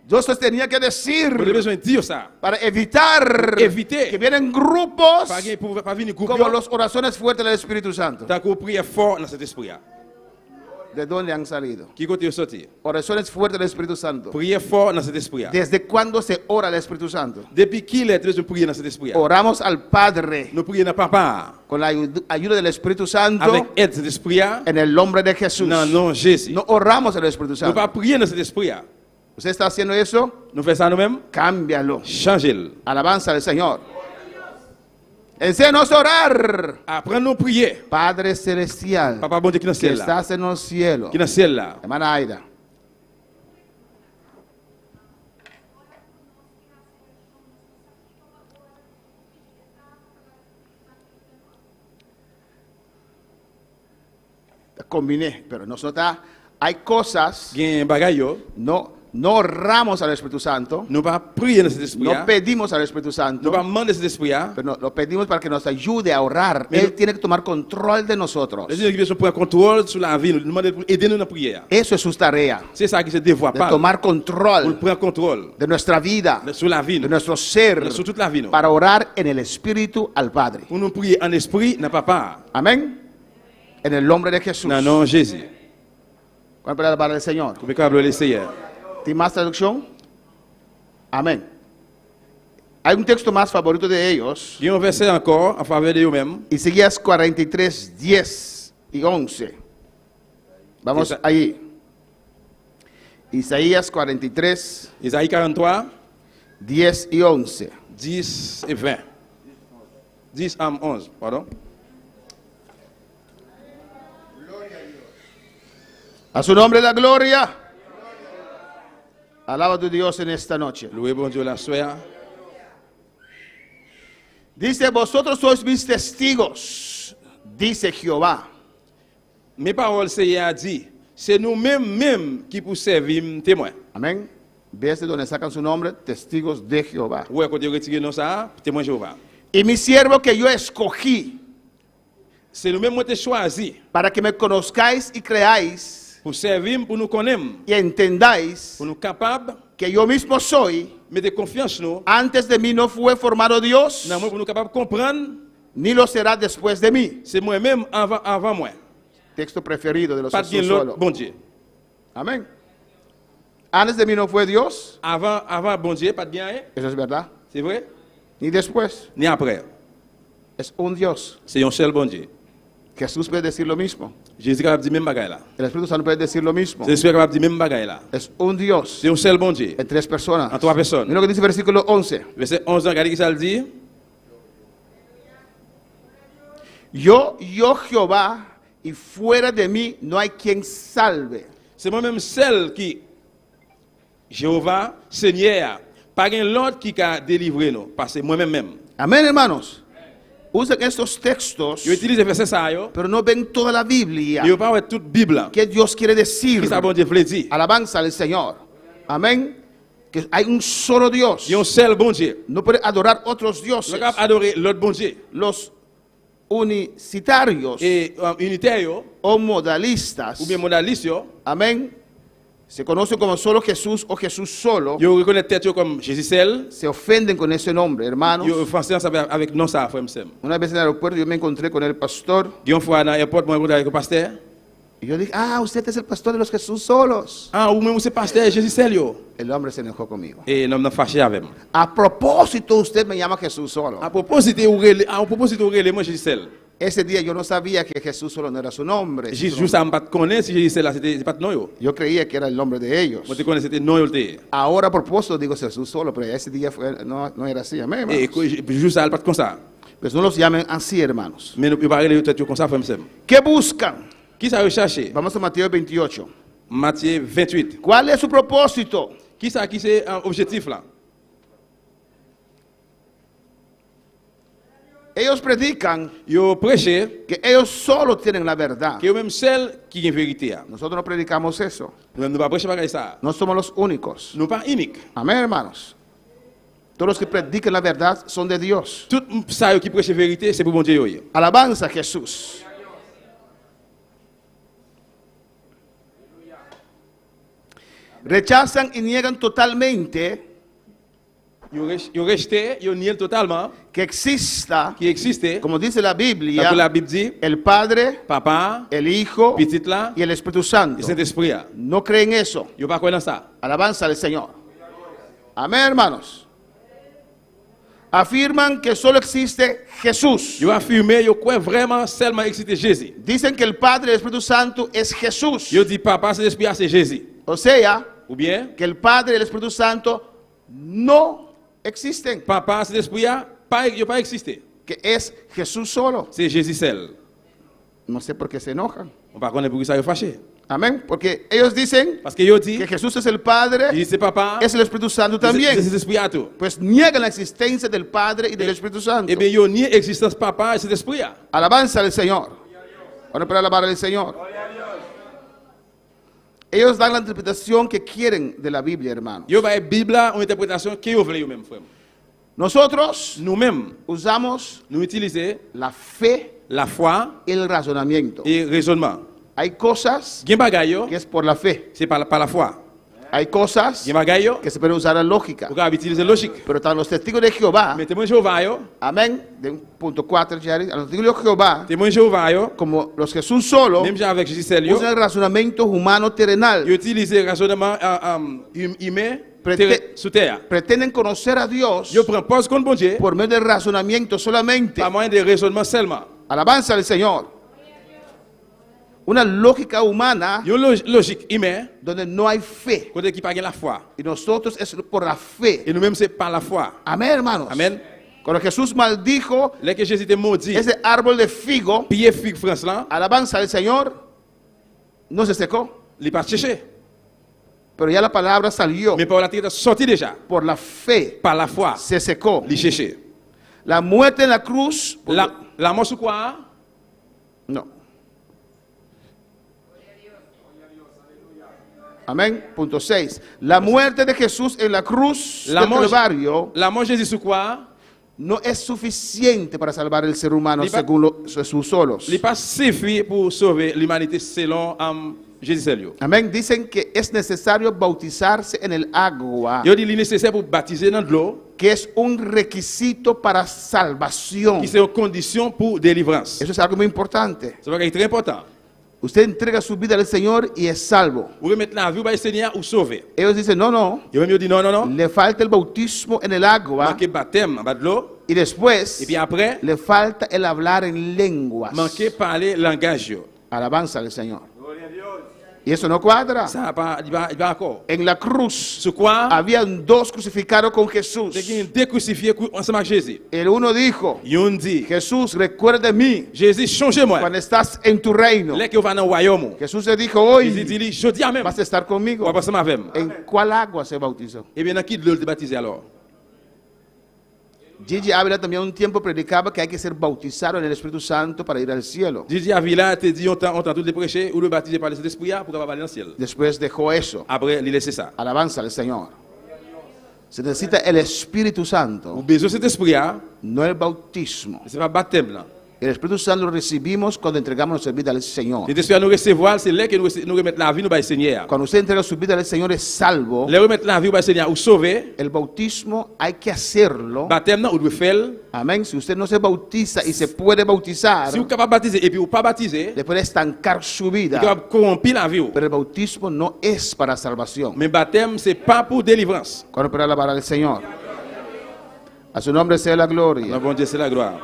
Dios les tenía que Vous avez decir besoin de dire ça. para evitar Eviter. que vienen grupos Pas gain pour pas venir groupe. como las oraciones fuertes del Espíritu Santo. T'as qu'on prie fort dans cet esprit. ¿De dónde han salido? Qui côté sorti? Oraciones fuertes del Espíritu Santo. Priez fort dans cet esprit. ¿Desde cuándo se ora al Espíritu Santo? Depuis qu'il est besoin de prier dans cet esprit. Oramos al Padre Nous prions dans papa con la ayuda del Espíritu Santo avec aide de cet esprit. en el nombre de Jesús. Non, non, Jésus. No oramos al Espíritu Nous Santo. pas prier dans cet esprit. ¿Usted está haciendo eso? Nous faisons ça nous-mêmes. Cámbialo. Changez-le. Alabanza al Señor. Enséñanos a orar. Apprends-nous à prier. Padre Celestial, Papa bon Dieu qui est dans le que ciel là. estás en los cielos. Qui est dans le ciel là. Hermana Aida. Combiné, pero nosotros hay cosas, Gen bagay yo. no oramos al Espíritu Santo, Nous pas prier dans cet esprit. no pedimos al Espíritu Nous Santo, pas demander cet esprit. pero lo pedimos para que nos ayude a orar. Pero- Él tiene que tomar control de nosotros. Les gens qui veulent prendre contrôle sur la vie, nous demandons pour aider nous dans la prière. Eso es su tarea, C'est ça qui se dévoile de pas. tomar Pour control prendre contrôle de nuestra vida, sur la vie, de nuestro ser, sur toute la vie. nous. para orar en el Espíritu al Padre. Pour nous prier en esprit, n'a pas. Amén. En el nombre de Jesús. Non, non, Jésus. ¿Cuál es la palabra del Señor? Comme câble le Seigneur. ¿Tiene más traducción? Amén. Hay un texto más favorito de ellos. Il y a un verset encore en faveur de eux-mêmes. Isaías 43, 10 y 11. Vamos Isa- ahí. Isaías 43, Isaïe 43, 10 y 11. 10 et 20. 10 à 11, pardon. A su nombre la gloria. Alaba a tu Dios en esta noche. Louez bon Dieu la soeur. Dice, vosotros sois mis testigos, dice Jehová. Mes paroles, Seigneur a dit, c'est nous-mêmes qui pour servir témoins. Amén. ¿Ves de donde sacan su nombre? Testigos de Jehová. Ouais, quand vous retirez nous ça, témoin Jéhovah. Y mi siervo que yo escogí C'est nous-mêmes qui avons choisi para que me conozcáis y creáis pour servir, pour nous connaître, y entendáis pour nous capables que yo mismo soy. mettre confiance nous, Antes de mí no fue formado Dios, dans moi pour nous capables de comprendre, ni lo será después de mí. c'est moi-même avant moi. Texto preferido de los Pas de Jesús l'autre solo. bon Dieu. Amén. Antes de mí no fue Dios. Avant bon Dieu, pas de bien, hein? Eso es verdad. C'est vrai? Ni después. Ni après. Es un Dios. C'est un seul bon Dieu. Jesús puede decir lo mismo. Jésus est capable de dire même bagaille là. El Espíritu Santo puede decir lo mismo. Jésus est capable de dire même bagaille là. Es un Dios C'est un seul bon Dieu. en tres personas. En trois personnes. Mira lo que dice versículo 11. Verset 11, regardez ce que ça le dit. Yo Jehová, y fuera de mí no hay quien salve. C'est moi-même seul qui, Jéhovah, Seigneur, pas l'autre qui a délivré nous, parce que moi-même même. Amén, hermanos. Usen estos textos, Je utilise verset ça, yo. pero no ven toda la Biblia. Je parle de toute Bible. ¿Qué Dios quiere decir? Qui ça bon Dieu veut dire? Alabanza al Señor. Amén. Que hay un solo Dios. Il y a un seul bon Dieu. No puede adorar otros Nous dioses. sommes capables d'adorer l'autre bon Dieu. Los unicitarios Et unitaire, yo, o modalistas, ou bien modaliste, yo, amén, se conocen como solo Jesús o Jesús solo, yo reconnais tête yo comme Jésus seul. se ofenden con ese nombre, hermanos. Yo français ensemble avec non ça, frère m'sem. Una vez en el aeropuerto yo me encontré con el pastor Une fois dans l'aéroport, moi rencontré avec le pasteur. y yo dije, usted es el pastor de los Jesús solos. Ah, ou même c'est pasteur Jésus seul yo. El hombre se enojó conmigo. Et nous m'avons fâché avec moi. A propósito, usted me llama Jesús solo. À propos c'était moi Jésus seul. Ese día yo no sabía que Jesús solo no era su nombre. Jésus ça me pas connaît si Jésus seul là c'était pas non yo. Yo creía que era el nombre de ellos. Moi te connais c'était non yo le. Ahora a propósito digo Jesús solo, pero ese día no era así. Amén, Et hermanos. Jésus ça pas comme ça. Pues no los llamen así, hermanos. Mais nous pas parler tête comme ça, frère m'sem. ¿Qué buscan? Qui ça recherché? Vamos a Mateo 28. Matthieu 28. ¿Cuál es su propósito? Qui c'est objectif là? Ellos predican Yo prêché que ellos solo tienen la verdad. que yo même seul qui est vérité. Nosotros no predicamos eso. Nous même pas prêcher pas ça. No somos los únicos. Nous pas unique. Amén, hermanos. Todos los que predican la verdad son de Dios. Tout ça qui prêche vérité, c'est pour bon Dieu yo. Alabanza a Jesús. Rechazan y niegan totalmente Yo rejeté, yo nié totalement que exista, qui existe. como dice la Parce que Biblia, la Bible dit el Padre, papa, el Hijo petit là y el Espíritu et Santo. Saint-Esprit. No creen eso. Yo pas croire dans ça. Alabanza al Señor. Amén, hermanos. Afirman que solo existe Jesús. Yo affirme, yo crois vraiment seulement existe Jésus. Dicen que el Padre y el Espíritu Santo es Jesús. Yo dis papa, Saint-Esprit, c'est Jésus. O sea, Ou bien que el Padre y el Espíritu Santo no existen. papa, Saint-Esprit, yo pas existe. Que es Jesús solo. C'est Jésus seul. No sé por qué se enojan. On pas connaître pour ça yo fâché. Amén. Porque ellos dicen Parce que yo dis que Jesús es el Padre, Jésus c'est papa, es el Espíritu Santo c'est también. Saint-Esprit à tout. Pues niegan la existencia del Padre y del Espíritu Santo. Eh bien, yo nie existence papa et Saint-Esprit. Alabanza al Señor. Bueno, para alabar al Señor. Ellos dan la interpretación que quieren de la Biblia, hermano. Yo ba Bible une interprétation que yo voulais yo même frère. Nosotros Nous-mêmes, usamos nous utilisons la fe la foi y el razonamiento. et raisonnement. Hay cosas Gen bagay yo, que es por la fe. c'est par la foi. Hay cosas Gen bagay yo, que se pueden usar la lógica. vous pouvez utiliser logique. Pero están los testigos de Jehová. Mais témoin Jéhovah yo, Amén. De punto 4, Jerry. A los testigos de Jehová, témoin Jéhovah yo, como los Jesús solo, même avec Jésus seul yo, usan el razonamiento humano terrenal. yo utilise raisonnement humain Prete- sous terre. Pretenden conocer a Dios Yo prends pause contre bon Dieu, por medio del razonamiento solamente. par moyen de raisonnement seulement. Alabanza al Señor. Una lógica humana Yo logique humain, donde no hay fe. côté qui pas gen la foi. Y nosotros es por la fe. Et nous-mêmes c'est par la foi. Amén, hermanos. Amen. Cuando Jesús maldijo Là que Jésus était maudit, ese árbol de figo, pied figue France là, alabanza al Señor, no se secó. il pas cherché. Pero ya la palabra salió. Mais par la tête sorti déjà. Por la fe Par la foi, se secó. il cherché. La muerte en la cruz. La mort sur quoi? No. Amén. Punto 6. La muerte de Jesús en la cruz La del mort, Calvario la mort Jésus sur quoi? no es suficiente para salvar el ser humano Lipa- según Jesús solos. Il pas suffit pour sauver l'humanité selon Jésus seul. Amén. Dicen que es necesario bautizarse en el agua, Yo dis il est nécessaire pour baptiser dans de l'eau, que es un requisito para salvación. qui c'est une condition pour délivrance. Eso es algo muy importante. C'est vrai que c'est très important. Usted entrega su vida al Señor y es salvo. Ou remettre la vie au Seigneur ou sauver. Ellos dicen, no, no, Yo même yo dis non, non, non. le falta el bautismo en el agua Manquer baptême en bas de l'eau. y después Et puis après, le falta el hablar en lenguas. manquer parler langage. Yo. Alabanza al Señor. Y eso no cuadra. Ça va pas, il va encore. En la cruz Sur quoi? habían dos crucificados con Jesús. C'est qu'il deux crucifiés ensemble avec Jésus. El uno dijo, Yon dit, Jesús, recuerda de mí Jésus, changez-moi. cuando estás en tu reino. Là que vous va dans le royaume. Jesús le dijo, Jésus hoy dit, je dis à même. vas a estar On conmigo. va passer avec moi. ¿En cuál agua se bautizó? Et bien, dans qui de l'eau te baptiser alors? Gigi Ávila también un tiempo predicaba que hay que ser bautizado en el Espíritu Santo para ir al cielo. Jésus Avila te dit, on t'a tous les prêchés, ou le baptiser par le Saint-Esprit pour qu'on va aller dans le ciel. Después dejó eso. Après, il laisse ça. Alabanza al Señor. Se necesita el Espíritu Ou Santo, besoin de cet esprit, no el bautismo. c'est pas baptême là. El Espíritu Santo lo recibimos cuando entregamos nuestra vida al Señor. Cet esprit à nous recevoir, c'est là que nous remettons la vie, nous va Seigneur. Cuando usted entrega su vida al Señor es salvo. Là, remettre la vie au Seigneur ou sauver, El bautismo hay que hacerlo. baptême là, ou doit faire. Amén. Si usted no se bautiza y se puede bautizar, Si vous êtes capable de baptiser et puis vous pas baptiser, le puede estancar su vous êtes vida. capable de corrompre la vie. Pero el bautismo no es para salvación. Mais baptême, c'est pas pour délivrance. Cuando para alabar al Señor. A su nombre sea la gloria. Non, bon Dieu, c'est la gloire.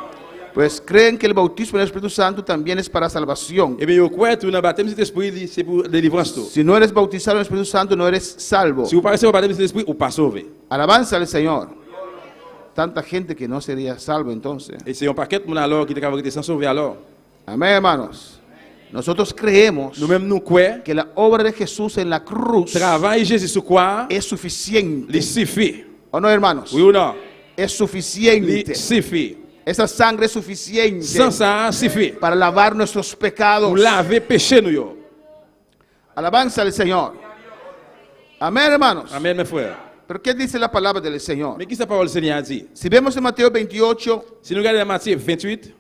Pues creen que el bautismo del Espíritu Santo también es para salvación. Et bien, vous croyez que le baptême de cet esprit, c'est pour délivrance. Tout. Si no eres bautizado en el Espíritu Santo, no eres salvo. Si vous paraissez au baptême de cet esprit, ou pas sauvé. Alabanza al Señor. Tanta gente que no sería salvo entonces. Et c'est un paquet de monde alors qui est capable de sans sauver alors. Amén, hermanos. Nosotros creemos Nous-mêmes, nous croyons, que la obra de Jesús en la cruz travail Jésus sur quoi, es suficiente. il suffit. ¿O no, hermanos? Oui ou non? Es Il suficiente. suffit. Esa sangre es suficiente Sans ça, suffit. para lavar nuestros pecados. Pour laver péché nous. Yo. Alabanza al Señor. Amén, hermanos. Amen, mes frères. ¿Pero qué dice la palabra del Señor? Mais qui sa parole Seigneur dit? Si vemos en Mateo 28, Si nous regardons Matthieu 28,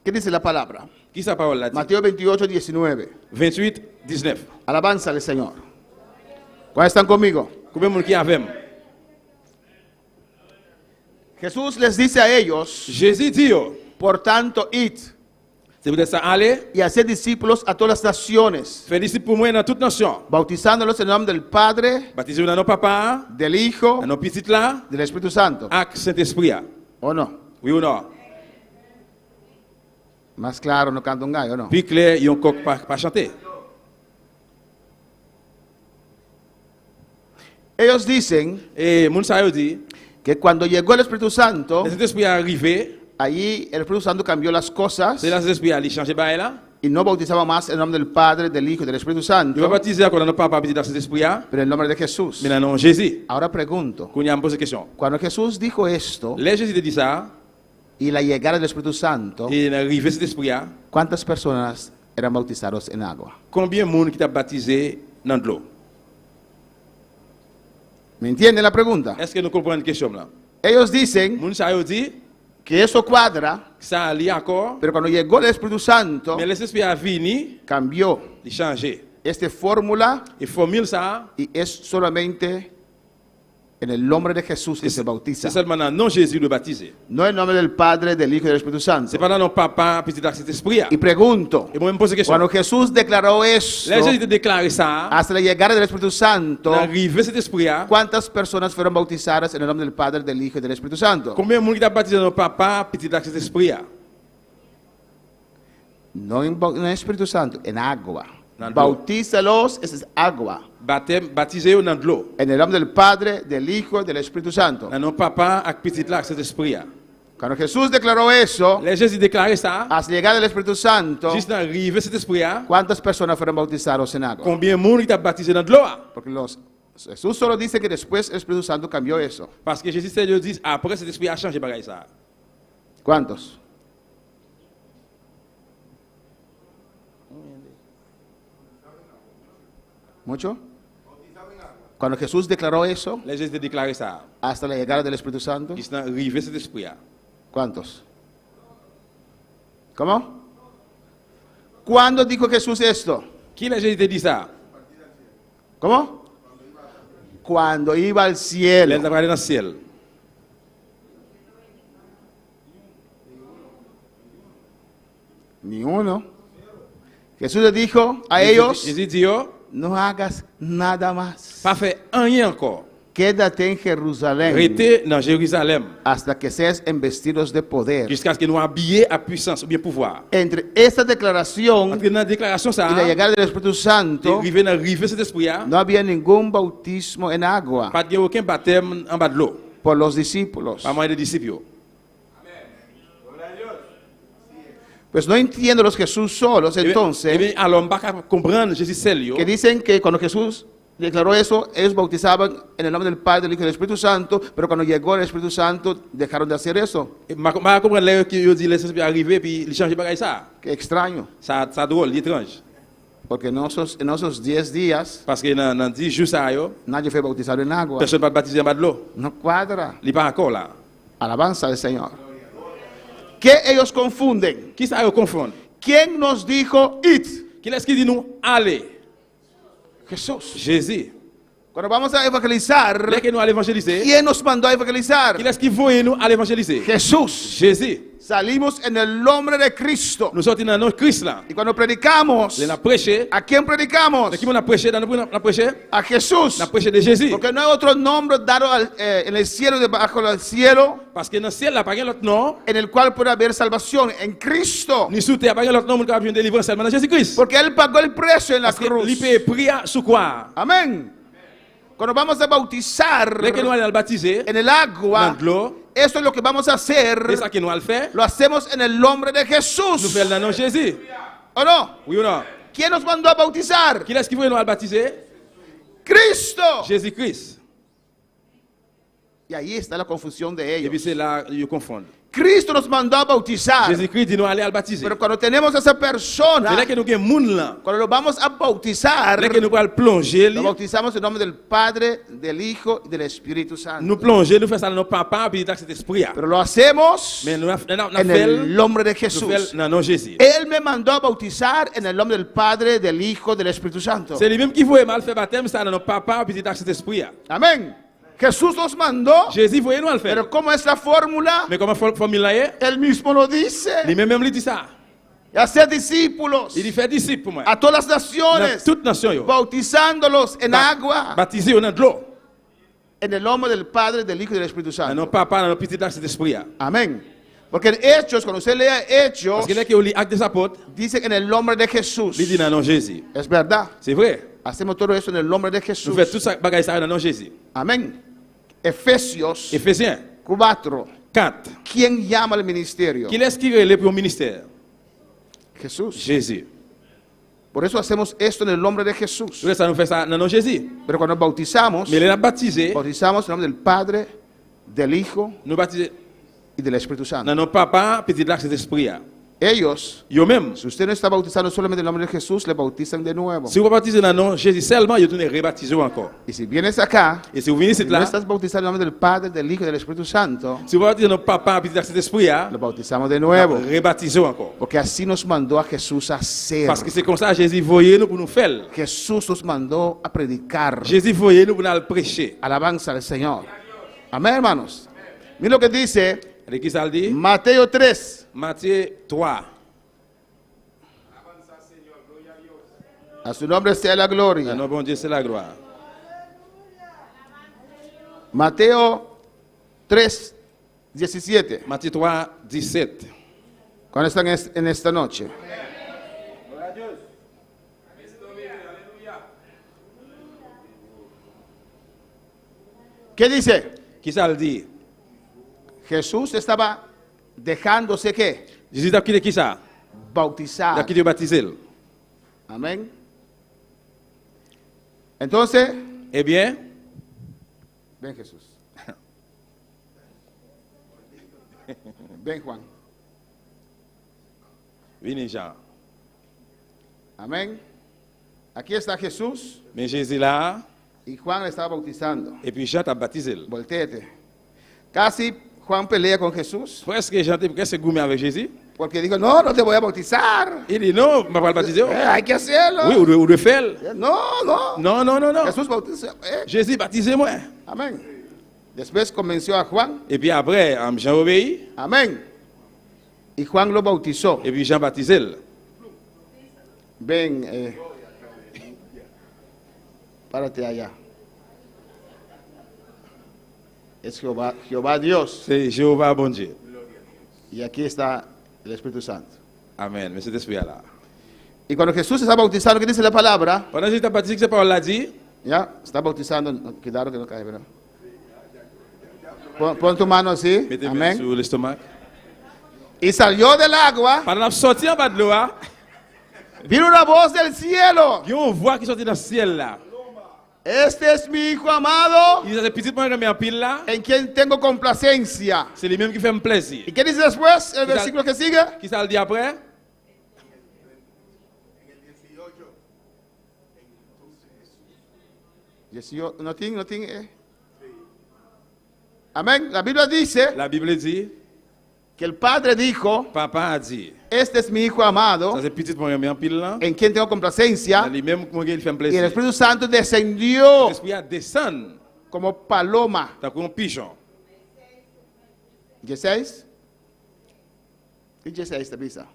¿qué dice la palabra? qui sa parole là dit? Mateo 28, 19. 28, 19. Alabanza al Señor. ¿Cuáles están conmigo? Combien de monde qui avec? Jesús les dice a ellos, Jésus dit, yo, por tanto, id c'est peut-être ça, allez, y hacer discípulos a todas las naciones, faites disciples pour moi dans toute nation. bautizándolos en el nombre del Padre, Baptisez-vous dans nos papas, del Hijo, dans nos petites là, del Espíritu Santo. avec Saint-Esprit. ¿O no? Oui ou non? Más claro, no canta un gallo, ¿no? Puis clair, il y a un coq pas chanter. Ellos dicen Et moun sa yo dit, que cuando llegó el Espíritu Santo, le Saint-Esprit est arrivé, allí el Espíritu Santo cambió las cosas c'est là le Saint-Esprit a changé bail là. y no bautizaba más en el nombre del Padre, del Hijo y del Espíritu Il va Santo, baptiser quand nos papas petit dans Saint-Esprit, pero en el nombre de Jesús. mais dans le nom de Jésus. Ahora pregunto, Qu'on y a me pose question. cuando Jesús dijo esto Les Jésus te dit ça, y la llegada del Espíritu Santo, et il est arrivé cet esprit là, ¿cuántas personas eran bautizados en agua? combien de monde qui t'a baptisé dans de l'eau? ¿Me entienden la pregunta? Est-ce que nous comprenons la question là? Ellos dicen Moun sa yo dit, que eso cuadra, ça allie encore, pero cuando llegó el Espíritu Santo, mais le Saint-Esprit a venu, cambió il changé. esta fórmula Et formule ça, y es solamente en el nombre de Jesús que se bautiza. c'est seulement dans le nom de Jésus de baptiser. No en el nombre del Padre, del Hijo y del Espíritu Santo. C'est pas dans nos papas petit dans cet esprit. Y pregunto, Et moi me pose question. cuando Jesús declaró eso, Les Jésus te déclaré ça, hasta la llegada del Espíritu Santo, d'arriver cet esprit là, ¿cuántas personas fueron bautizadas en el nombre del Padre, del Hijo y del Espíritu Santo? combien de monde qui t'a baptisé dans nos papas petit dans cet esprit là? No en el Espíritu Santo, en agua. Nando. Bautízalos, esa es agua. Baptême, baptisé dans de l'eau. En el nombre del Padre, del Hijo y del Espíritu Santo. Dans nos papas avec petit là cet esprit là. Cuando Jesús declaró eso, Les Jésus déclaré ça, hasta la llegada del Espíritu Santo, juste d'arriver cet esprit là, ¿cuántas personas fueron bautizados en agua? combien de monde qui t'a baptisé dans de l'eau? Porque Jesús solo dice que después el Espíritu Santo cambió eso. Parce que Jésus Seigneur dit après cet esprit a changé bagaille ça. ¿Cuántos? ¿Mucho? Cuando Jesús declaró eso, Les Jésus déclaré ça, hasta la llegada del Espíritu Santo, juste d'arriver cet esprit là. ¿cuántos? ¿Cómo? ¿Cuándo dijo Jesús esto? Qui les Jésus te dit ça? ¿Cómo? Cuando iba al Les cielo. a parlé dans le ciel. Ni uno. Jesús le dijo a Jésus- ellos, Jésus dit, yo, no hagas nada más. pas fait rien encore. Quédate en Jerusalén Restez dans Jérusalem hasta que seas investidos de poder. jusqu'à ce que nous habillés à puissance ou bien pouvoir. Entre esta declaración Entre dans la déclaration y la ça, llegada del Espíritu Santo, arriver dans rive cet esprit, no había ningún bautismo en agua pas de aucun baptême en bas de l'eau. por los discípulos. Pas moyen de disciples. Pues no entiendo los Jesús solos, Eh entonces, bien, alors, on va comprendre Jésus seul, yo. que dicen que cuando Jesús declaró eso, ellos bautizaban en el nombre del Padre, del Hijo y del Espíritu Santo, pero cuando llegó el Espíritu Santo, dejaron de hacer eso. Je comprends l'air que yo dit les esprits arrivé puis il change bagay ça. Qué extraño, Ça drôle, étrange. porque en esos 10 días, Parce que dans 10 jours ça yo, nadie fue bautizado en agua. personne pas baptisé en bas de l'eau. No cuadra. Il pas encore là. Alabanza al Señor. ¿Qué ellos confunden? Qui ça yo confondre? ¿Quién nos dijo id? Qui est-ce qui dit nous allez? Jesús. Jésus. Cuando vamos a evangelizar, Dès que nous allons évangéliser, ¿quién nos mandó a evangelizar? qui est-ce qui voyait nous aller évangéliser? Jesús. Jésus. Salimos en el nombre de Cristo. Nous sortons dans le nom de Christ là. Y cuando predicamos, On a prêché. ¿a quién predicamos? De qui on a prêché dans on a prêché? A Jesús. On a prêché de Jésus. Porque no hay otro nombre dado en el cielo y debajo del cielo Parce que dans le ciel là, pas un autre nom, en el cual puede haber salvación en Cristo. ni sous terre, pas un autre nom qui a besoin de délivrance seulement dans Jésus-Christ. Porque Él pagó el precio en la Parce que cruz. il paye prix sous quoi? Amén. Cuando vamos a bautizar Dès que nous allons le baptiser en el dans agua, l'eau, esto es lo que vamos a hacer. c'est ça que nous allons faire. Lo hacemos en el nombre de Nous Jesús. faisons dans le nom de Jésus. ¿O no? Oui ou non? ¿Quién nos mandó a bautizar? Qui est-ce qui veut nous baptiser? Cristo. Jésus-Christ. Y ahí está la confusión de Et puis ellos. c'est là ils confondent. Cristo nos mandó a bautizar. Jésus-Christ dit nous aller le baptiser. Pero cuando tenemos a esa persona, Mais là que nous avons moun là, cuando lo vamos a bautizar, là que nous allons plonger, lo bautizamos en nombre del Padre, del Hijo y del Espíritu Santo. nous plonger, nous faisons ça dans nos papa, puis dans cet esprit. Pero lo hacemos Mais nous en faisons el nombre de nous Jesús. faisons dans le nom de Jésus. Él me mandó a bautizar en el nombre del Padre, del Hijo y del Espíritu Santo. C'est lui-même qui voulait mal faire baptême, ça dans nos papa, puis dans cet esprit. Amén. Jesús nos mandó, Jésus voulait nous le faire. pero ¿cómo es la fórmula? Mais comment formule là est? Él mismo lo dice. Lui-même lui dit ça. Y hacer discípulos Il dit fait disciple pour moi. a todas las Dans naciones, toute nation yo. bautizándolos en agua, Baptisé dans de l'eau. en el nombre del Padre, del Hijo y del Espíritu Dans nos Santo. papa, dans nos petits dans cet esprit. Amén. Porque en Hechos, cuando usted lea Hechos, Parce que là que lit acte des apôtres, dice en el nombre de Jesús. il dit dans le nom de Jésus. Es verdad. C'est vrai. Hacemos todo eso en el nombre de Nous Jesús. faisons tout ça bagaille ça dans le nom de Jésus. Amén. Efesios Éphésiens 4. 4. ¿Quién llama al ministerio? Qui est-ce qui relève pour le ministère? Jesús. Jésus. Por eso hacemos esto en el nombre de Jesús. Nous ça nous fait ça dans le nom de Jésus. Pero cuando bautizamos, Mais les a baptisés, bautizamos en el nombre del Padre, del Hijo nous baptisés y del Espíritu Santo. dans nos papa, petit là cet esprit. Ellos, Yo même, si usted no está bautizando solamente en el nombre de Jesús, le bautizan de nuevo. si vous baptisez dans le nom de Jésus seulement, vous tournez rebaptiser encore. Y si vienes acá, Et si vous venez ici y no là, estás bautizando en el nombre del Padre, del Hijo y del Espíritu Santo, si vous baptisez dans nos papa, petit là cet esprit, lo bautizamos de nuevo. rebaptiser encore. Porque así nos mandó a Jesús a hacer. Parce que c'est comme ça Jésus voyait nous pour nous faire. Jesús nos mandó a predicar. Jésus voyait nous pour nous prêcher. Alabanza al Señor. Amén, hermanos. Miren lo que dice Et qui ça le dit? Mateo 3. Matthieu 3. A su nombre sea la Dans gloria. nos bon Dieu, c'est la gloire. Mateo 3, 17. Matthieu 3, 17. Cuando están en esta noche. ¿Qué dice? Qui ça le dit? Jesús estaba dejándose ¿qué? Jésus t'a quitté qui ça? T'a Bautizar. quitté baptiser. Amén. Entonces, Eh bien, ven Jesús. Ven Juan. venez Jean. Amén. Aquí está Jesús Mais Jésus là, y Juan le estaba bautizando. et puis Jean t'a baptisé. Voltéete. Casi Juan pelea con Jesús Presque Jean était gourmé avec Jésus. porque dijo, no, no te voy a bautizar. Il dit non, je ne vais pas le baptiser. Hay que hacerlo. Oui, ou de faire. No, no. Non, non, non, non. Jesús bautizó. Jésus, baptisez-moi. Amén. Después convenció a Juan. Et puis après, Jean obéit. Amén. Y Juan lo bautizó. Et puis Jean baptisé. ven, párate allá. Es Jehová, Jehová Dios. C'est Jéhovah bon Dieu. Y aquí está el Espíritu Santo. Amen. Mais cet esprit-là. Y cuando Jesús está bautizando, ¿qué dice la palabra? Pendant que j'étais baptisé, cette parole l'a dit, Ya, está bautizando. Cuidado que no cae, ¿verdad? Pon tu mano así. mettez-moi Amén. sur l'estomac. Y salió del agua. Pendant que sorti en bas de l'eau, Vino una voz del cielo. il y a une voix qui sortit dans le ciel là. Este es mi hijo amado, Il y a des petites moyens de en pile là. en quien tengo complacencia. C'est les mêmes qui font plaisir. ¿Y qué dice después? El versículo que sigue. Qui ça le dit après? Nothing. Amén. La Biblia dice La Bible dit, que el Padre dijo, papa a dit, este es mi hijo amado, ça c'est petite moyen en pile là. en quien tengo complacencia. Les mêmes moyens qui font Y el plaisir. Espíritu Santo descendió L'esprit a descendu como paloma. dans un pigeon. 16. ¿Qué 16 te pisa?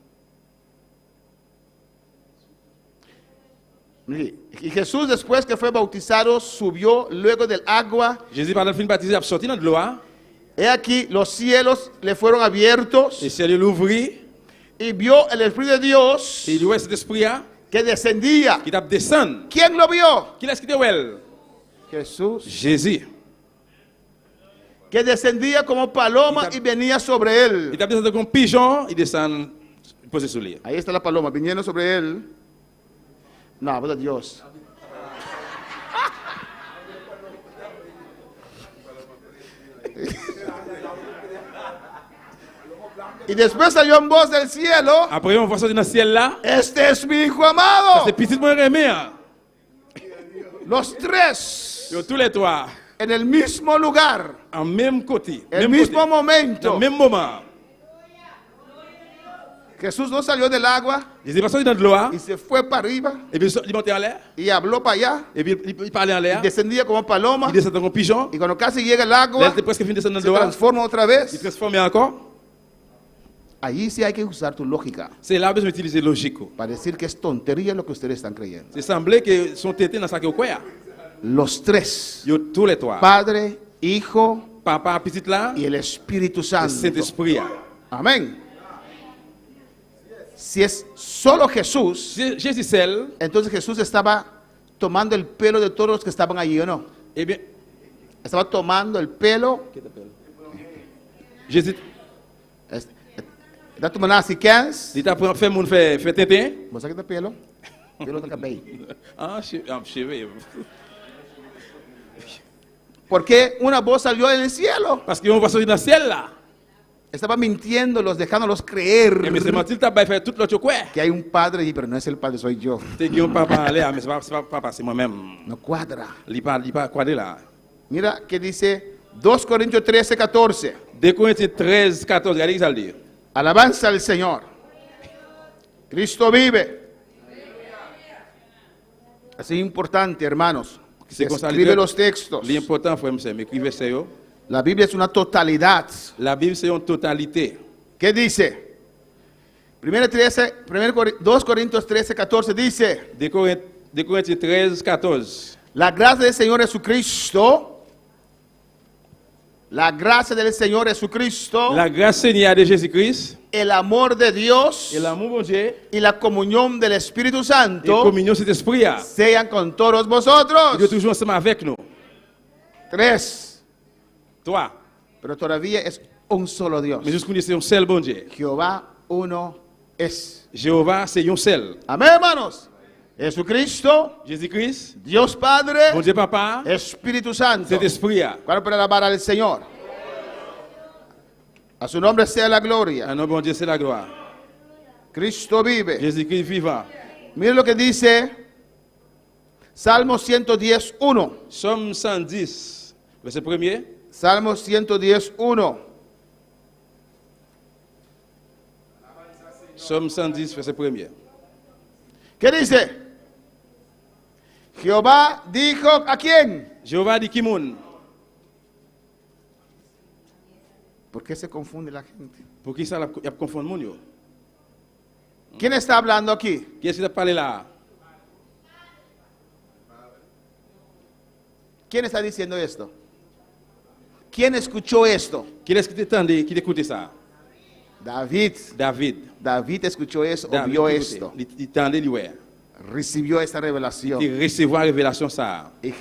Y Jesús, después que fue bautizado, subió luego del agua. Jésus, pendant le film baptisé, a sorti dans de l'eau. He aquí, los cielos le fueron abiertos Et ciel l'ouvrit. y vio el Espíritu de Dios Et il voit cet esprit-là que descendía. qui tape descendre. ¿Quién lo vio? Qui est-ce qui te voit? Jesús. Jésus. Que descendía como paloma y venía sobre él. Il tape descendre comme un pigeon, il descend, posé sur lui. Ahí está la paloma, viniendo sobre él. No, voz de Dios. Y después salió en voz del cielo, Après, on voit sortir dans le ciel là. este es mi hijo Ça, amado. c'est petit moyen aimé. Los tres Tous les trois, en el mismo lugar, en même côté. el Même mismo côté. Dans momento. le même moment. Jesús no salió del agua Jésus est pas sorti dans de l'eau. y se fue para arriba Et puis il montait en l'air. y habló para allá Et puis il parlait en l'air. y descendía como paloma. Il descendait comme un pigeon. Y cuando casi llega el Là, agua, il était presque fini de descendre se dans de l'eau. transforma otra Il vez. transformait encore. Ahí sí hay que usar tu lógica C'est là que besoin d'utiliser logique. para decir que es tontería lo que ustedes están creyendo. C'est semblé que son tété dans ça que quoi. Los tres, Yo tous les trois. Padre, Hijo Papa petit là, y el Espíritu le Santo. Saint-Esprit. Amén. Si es solo Jesús, Si Jésus seul, entonces Jesús estaba tomando el pelo de todos los que estaban allí, ¿o no? eh bien, Estaba tomando el pelo. Jésus, Está tomando así que es. il t'a fait mon fait tété. ¿Vos sacas el pelo? Pelo de cabello. Ah, cheveux. Porque una voz salió en el cielo. Parce qu'on va sortir dans le ciel là. Estaba mintiéndolos, dejándolos creer Et mais c'est mentir, t'as fait tout l'autre quoi. que hay un padre allí, pero no es el padre, soy yo. T'es qui un papa en l'air, mais c'est pas papa, c'est moi-même. No cuadra. Il pas quoi là. Mira que dice 2 Corintios 13, 14. 2 Corinthiens 13, 14, regardez ce que ça dit. Alabanza al Señor. Cristo vive. Es importante, hermanos. C'est comme ça, Escribe los textos. L'important, frère, c'est m'écrivez ça. La Biblia es una totalidad. La Bible, c'est une totalité. ¿Qué dice? 2 Corintios 13, 14 dice, 2 Corinthiens 13, 14. la gracia del Señor Jesucristo, la gracia del Señor Jesucristo, La grâce Seigneur de Jésus-Christ el amor de Dios et l'amour de Dieu y la comunión del Espíritu et Santo communion de cet esprit sean con todos il vosotros. est toujours ensemble avec nous. 3. 3. Pero todavía es un solo Dios. Mais jusqu'à c'est un seul bon Dieu. Jehová uno es. Jéhovah, c'est un seul. Amén, hermanos. Jesucristo, Jésus-Christ, Dios Padre, bon Dieu Papa, Espíritu Santo. cet esprit. ¿Cuál puede alabar al Señor? A su nombre sea la gloria. Un nom bon Dieu, c'est la gloire. Cristo vive. Jésus-Christ vivant. Mire lo que dice Salmo 110, 1. Somme 110, verset 1er. Salmo 110, 1. Somme 110, verset 1er. ¿Qué dice? Jehová dijo a quién. Jéhovah dit qui moun? ¿Por qué se confunde la gente? Pour qui ça y a confondre moun yo? ¿Quién está hablando aquí? Qui est-ce qui t'a parlé là? ¿Quién está diciendo esto? ¿Quién escuchó esto? Qui est-ce qui t'entendait, qui t'écoutait ça? David. David. David escuchó eso, o David vio qui esto, écoutait. Il t'entendait, lui, ouais. recibió esta revelación. Il recevoir la révélation ça. Y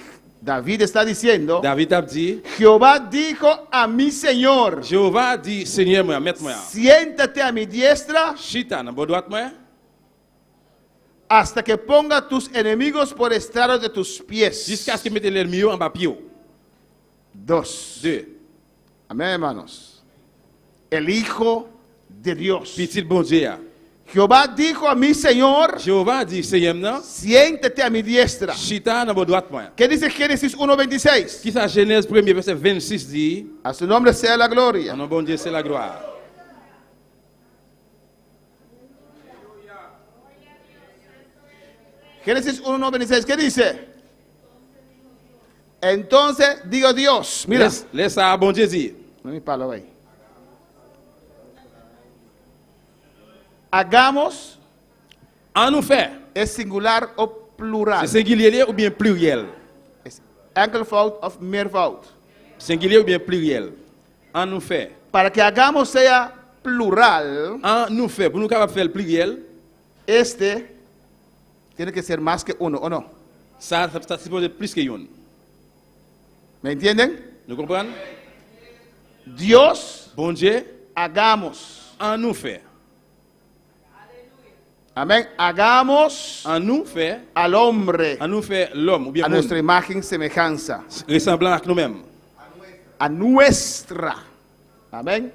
David está diciendo, David a dit, Jehová dijo a mi Señor, Jéhovah dit, Seigneur, moi, maître-moi, siéntate a mi diestra chita, dans bon droite, moi, hasta que ponga tus enemigos por estrado de tus pies. jusqu'à ce que mette l'ennemi en bas pied. 2. 2. Amén, hermanos. El Hijo de Dios. Petit bon Dieu. Jehová dijo a mi Señor, Jéhovah dit, Seigneur, non, siéntate a mi diestra. chita, dans bon droite, moi. ¿Qué dice Génesis 1:26? Qui ça, Genèse 1er, verset 26 dit, A su nombre sea la gloria. en nom bon Dieu, c'est la gloire. Génesis 1:26, ¿qué dice? Entonces digo Dios, mira, Laisse ça, bon Dieu dit. no mi palo ahí. Hagamos En nous fait, es singular o plural. c'est singulier ou bien pluriel? Es enkelvoud of meervoud. Singulier ou bien pluriel? En nous fait. Para que hagamos sea plural, En nous fait, pour nous capables de faire le pluriel, este tiene que ser más que uno, ¿o no? ça suppose être plus que une. ¿Me entienden? Nous comprenons? Dios, Bon Dieu, hagamos. en nous fait. Amén. Hagamos En nous fait, al hombre en nous fait l'homme ou bien a monde, nuestra imagen semejanza. ressemblant à nous-mêmes. A nuestra. Amén.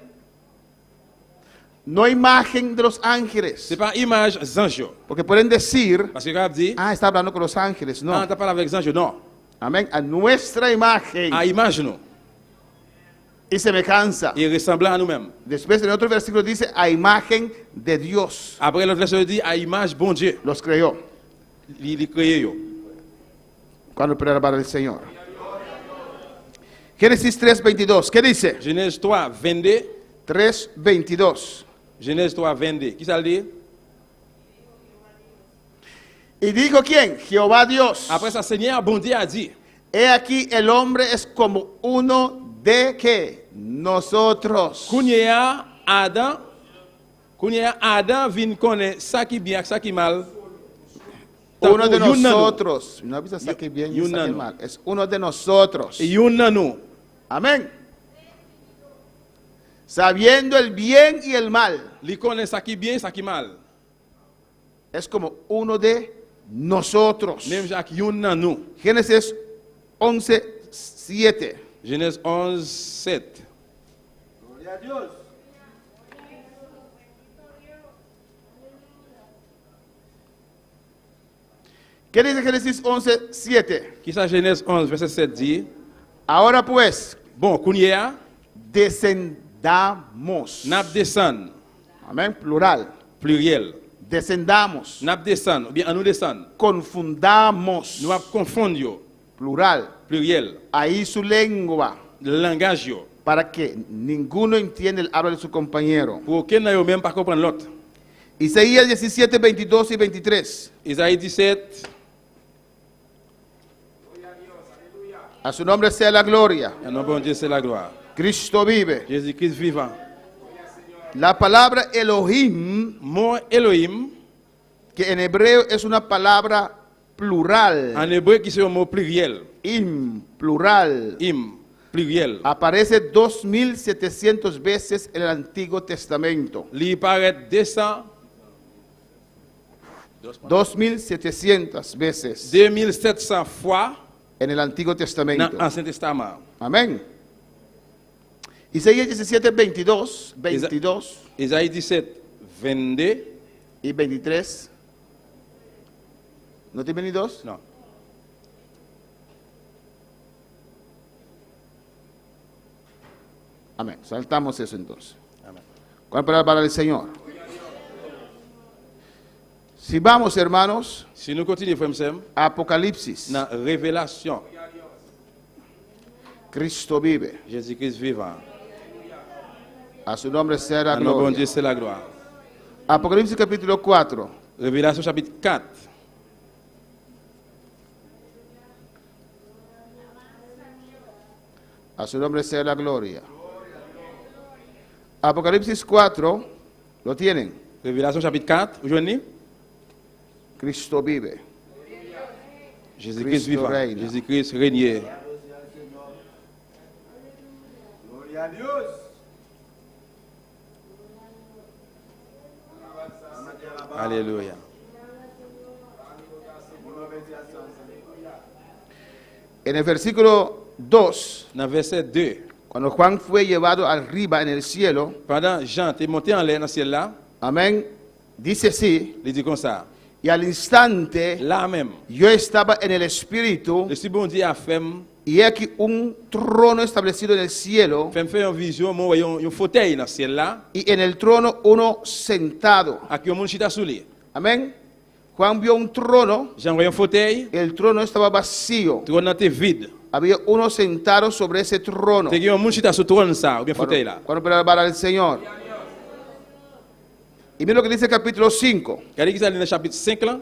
No imagen de los ángeles. C'est pas image des anges. Porque pueden decir, Parce que Rabbi dit, ah, está hablando con los ángeles. non, No. t'as parlé avec les anges, non. Amén. A nuestra imagen À image nous. y semejanza. Et ressemblant à nous-mêmes. Después en otro versículo dice, a imagen de Dios Après l'autre verset dit, à image bon Dieu. los creó. Il créé yo. Cuando para el Señor. Génesis 3:22. ¿Qué dice? Genèse 3, 22. 3:22. Genèse 3, 22. Qui ça le dit? Y dijo quién? Jehová Dios. Après ça, Seigneur, bon Dieu a dit, He aquí el hombre es como uno de qué? Nosotros. Kounia Adam vient connaître ça qui bien, ça qui mal. Uno de Yon nan nou. nosotros. No avisa saque bien y Yon saque nan nou. mal. Es uno de nosotros. Et yon nan nou. Amén. Sabiendo el bien y el mal. Li connaît ça qui bien, ça qui mal. Es como uno de nosotros. Même Jacques yon nan nou. Génesis 11:7. Genèse 11, 7. ¿Qué dice Génesis 11:7? Qui ça Genèse 11, verset 7 dit, Ahora pues, bon, Kounia, descendamos. nap descend, Amén, plural. pluriel. Descendamos. Nap descend, ou bien en nous descend. Confundamos. Nous ap confondre yo, Plural. pluriel. Ahí su lengua. Le langage yo. Para que ninguno entienda el habla de su compañero. Pour aucun nan yo même pas comprendre l'autre. Isaías 17, 22 y 23. Isaïe 17, A su nombre sea la gloria. en nom bon Dieu, c'est la gloire. Cristo vive. Jésus-Christ vivant. La palabra Elohim, Mon Elohim, que en hebreo es una palabra plural. en hébreu qui c'est un mot pluriel. Plural. Pluriel. Aparece 2700 veces en el Antiguo Testamento. Li paraît 200, 2700 veces 2700 fois en el Antiguo dans Testamento. l'Ancien Testament. Amén. Isaías 17, 22 Isaïe 17, 22. y 23. ¿No tiene 22? Non. Amén. Saltamos eso entonces. Amen. ¿Cuál palabra para el Señor? Si vamos, hermanos, Si nous continuons, frère Sam, a Apocalipsis, dans Révélation, Cristo vive. Jésus-Christ vivant. A su nombre sea la En nom bon gloria. Dieu, c'est la gloire. Apocalipsis capítulo 4. Révélation chapitre 4. A su nombre sea la gloria. Apocalipsis 4, ¿lo tienen? Révélation chapitre 4. Vous joignez? Cristo vive. Jésus-Christ Cristo vivant. reina. Jésus-Christ régnier. Alléluia. En el versículo 2, Dans verset 2, cuando Juan fue llevado arriba en el cielo, pendant Jean était monté en l'air dans le ciel là, amén, dice así, il dit comme ça. y al instante Là même, yo estaba en el espíritu, le bon Dieu a fait y he aquí un trono establecido en el cielo, fait une vision, moi voyons un fauteuil dans le ciel là, y en el trono uno sentado. avec un monde chita sous lui. Amén. Juan vio un trono, Jean voyait un fauteuil, el trono estaba vacío. le trône était vide. Había uno sentado sobre ese trono. Il y a un monde chita sur trône ça, ou bien fauteuil là. Cuando alabar al Señor. Y mira lo que dice el capítulo 5. Regardez qui ça dans le chapitre 5 là.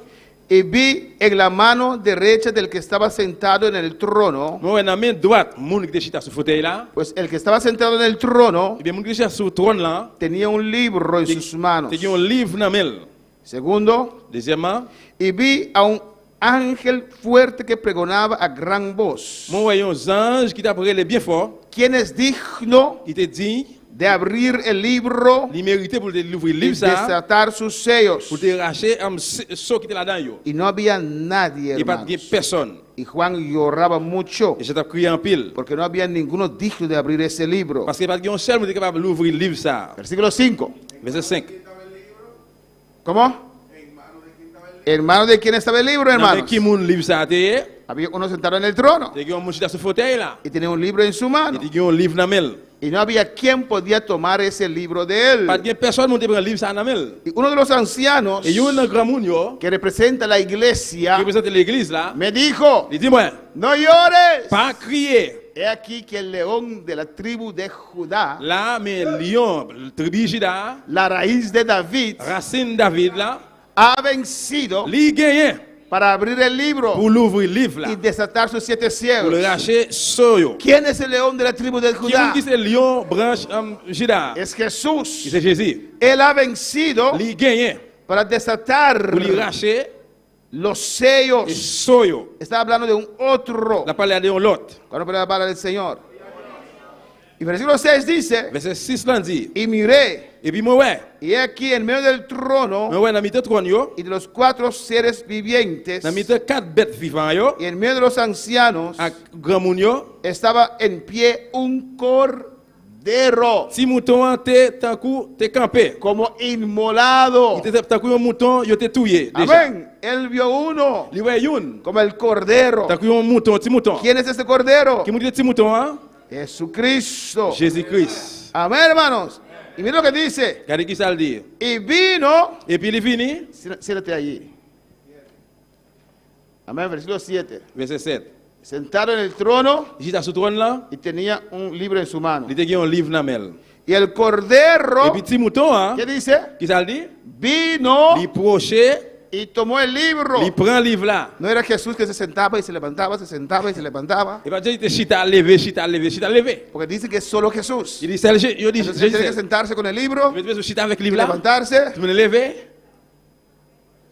Y vi en la mano derecha del que estaba sentado en el trono, Moi ouais, dans la main droite, monde qui était chita sur fauteuil là, pues el que estaba sentado en el trono et bien monde qui chita sur trône là, tenía un libro en sus manos. il y a un livre dans la main. Segundo, Deuxièmement, y vi a un ángel fuerte que pregonaba a gran voz: moi voyais un ange qui t'a parlé bien fort, ¿Quién es digno qui te dit, de abrir el libro il méritait pour l'ouvrir le y livre ça, desatar sus sellos? pour te racheter ce qui était là-dedans yo. Y no había nadie, Il n'y a pas hermanos. de personne. Y Juan lloraba mucho Et je t'ai crié en pile. porque no había ninguno digno de abrir ese libro. Parce qu'il n'y a pas de seul qui est capable d'ouvrir le livre ça. Versículo 5. Verset 5. ¿Cómo? ¿En manos de quién estaba el libro, Dans hermanos? qui mon livre ça te Había uno sentado en el trono y un monde sur fauteuil là. y tenía un libro en su mano. Et il y a un livre dans la main. Y no había quien podía tomar ese libro de Pas él. de personne qui prend le livre ça dans la main. Y uno de los ancianos Et il y a un grand monde yo, que representa la qui iglesia représente l'église là. me dijo: Il dit moi, no llores. pas crier. He aquí que el león de la tribu de Judá, Là, mais lion, tribu Juda, la raíz de David, racine David là, ha vencido li gagné para abrir el libro pour l'ouvrir le livre là, y desatar sus 7 pour le cielos. racheter soyo. ¿Quién es el león de la tribu de Qui Judá? est le lion branche Juda? Es Qui Jesús. c'est Jésus. Él ha vencido Li gagné para desatar pour le racheter los et sellos. soyo. Está hablando de un otro. La parole de l'autre. Cuando puede hablar del Señor. Y versículo 6 dice: Verset 6 là dit. y miré, Et puis moi ouais, y he aquí en medio del moi trono ouais dans mi-temps trône yo, y de los 4 seres vivientes dans mi-temps 4 bêtes vivantes yo, y en medio de los ancianos avec grand moun yo, estaba en pie un cordero si mouton te tant coup te campé. como inmolado. Il était tant coup un mouton, yo te touillé déjà. Amén. Él vio uno Li ouais youn. como el cordero. Tant coup un mouton, petit mouton. ¿Quién es este cordero? Qui mou dit petit mouton hein? Jesucristo. Jésus-Christ. Amén, hermanos. Y mira lo que dice: Regardez qui ça le dit. y vino. Et puis il est fini, Siéntate allí. Amén, versículo 7. verset 7. Sentado en el trono Jésus à ce trône là, y tenía un libro en su mano. il était un livre dans main. Y el cordero, Et puis petit mouton hein, ¿qué dice? qui ça le dit? Vino Il proche, y tomó el libro. il prend le livre là. No era Jesús que se sentaba y se levantaba, se sentaba y se levantaba. Et pas dire il était chita levé, chita levé, chita levé. Porque dice que es solo Jesús. Il dit c'est le yo dit Entonces él tiene que Jésus. sentarse con el libro, Mais tu veux chita avec le y livre là. levantarse. Tu me levé,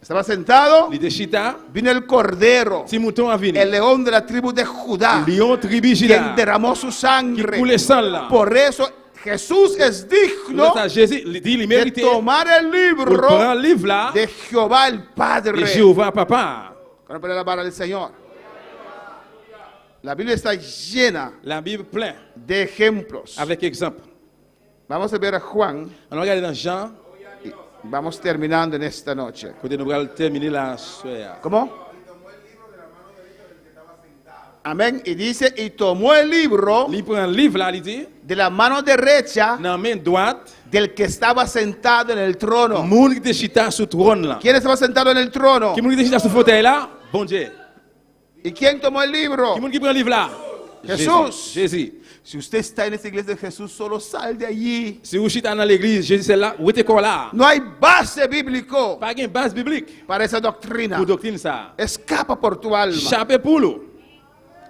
Estaba sentado. il était chita, Vino el cordero, petit mouton a venu. el león de la tribu de Judá, Lion tribu quien Juda, derramó su qui sangre. coule sang là. Por eso Jesús es digno Ça Jésus il dit il de méritait tomar el pour prendre libro le livre là de Jehová el de Padre. Jéhovah papa. Para poner la barra del Señor. La Biblia está llena La Bible plein de ejemplos. avec exemple. Vamos a ver a Juan On regarde dans Jean, y vamos terminando en esta noche. côté nous allons terminer la soirée. ¿Cómo? Amén. Y dice, y tomó el libro Il prend le livre là, il dit, de la mano derecha dans la main droite, del que estaba sentado en el trono. moun qui était chita sur trône là. ¿Quién estaba sentado en el trono? Qui moun qui était chita sur fauteuil là? Bon Dieu. ¿Y quién tomó el libro? Qui moun qui prend le livre là? Jésus. Jésus. Si usted está en esta iglesia de Jesús, solo sal de allí. Si vous êtes dans l'église, Jésus c'est là, ou êtes encore là. No hay base bíblico Pas une base biblique para esa doctrina. pour doctrine ça. Escapa por tu alma. Chape pour l'eau.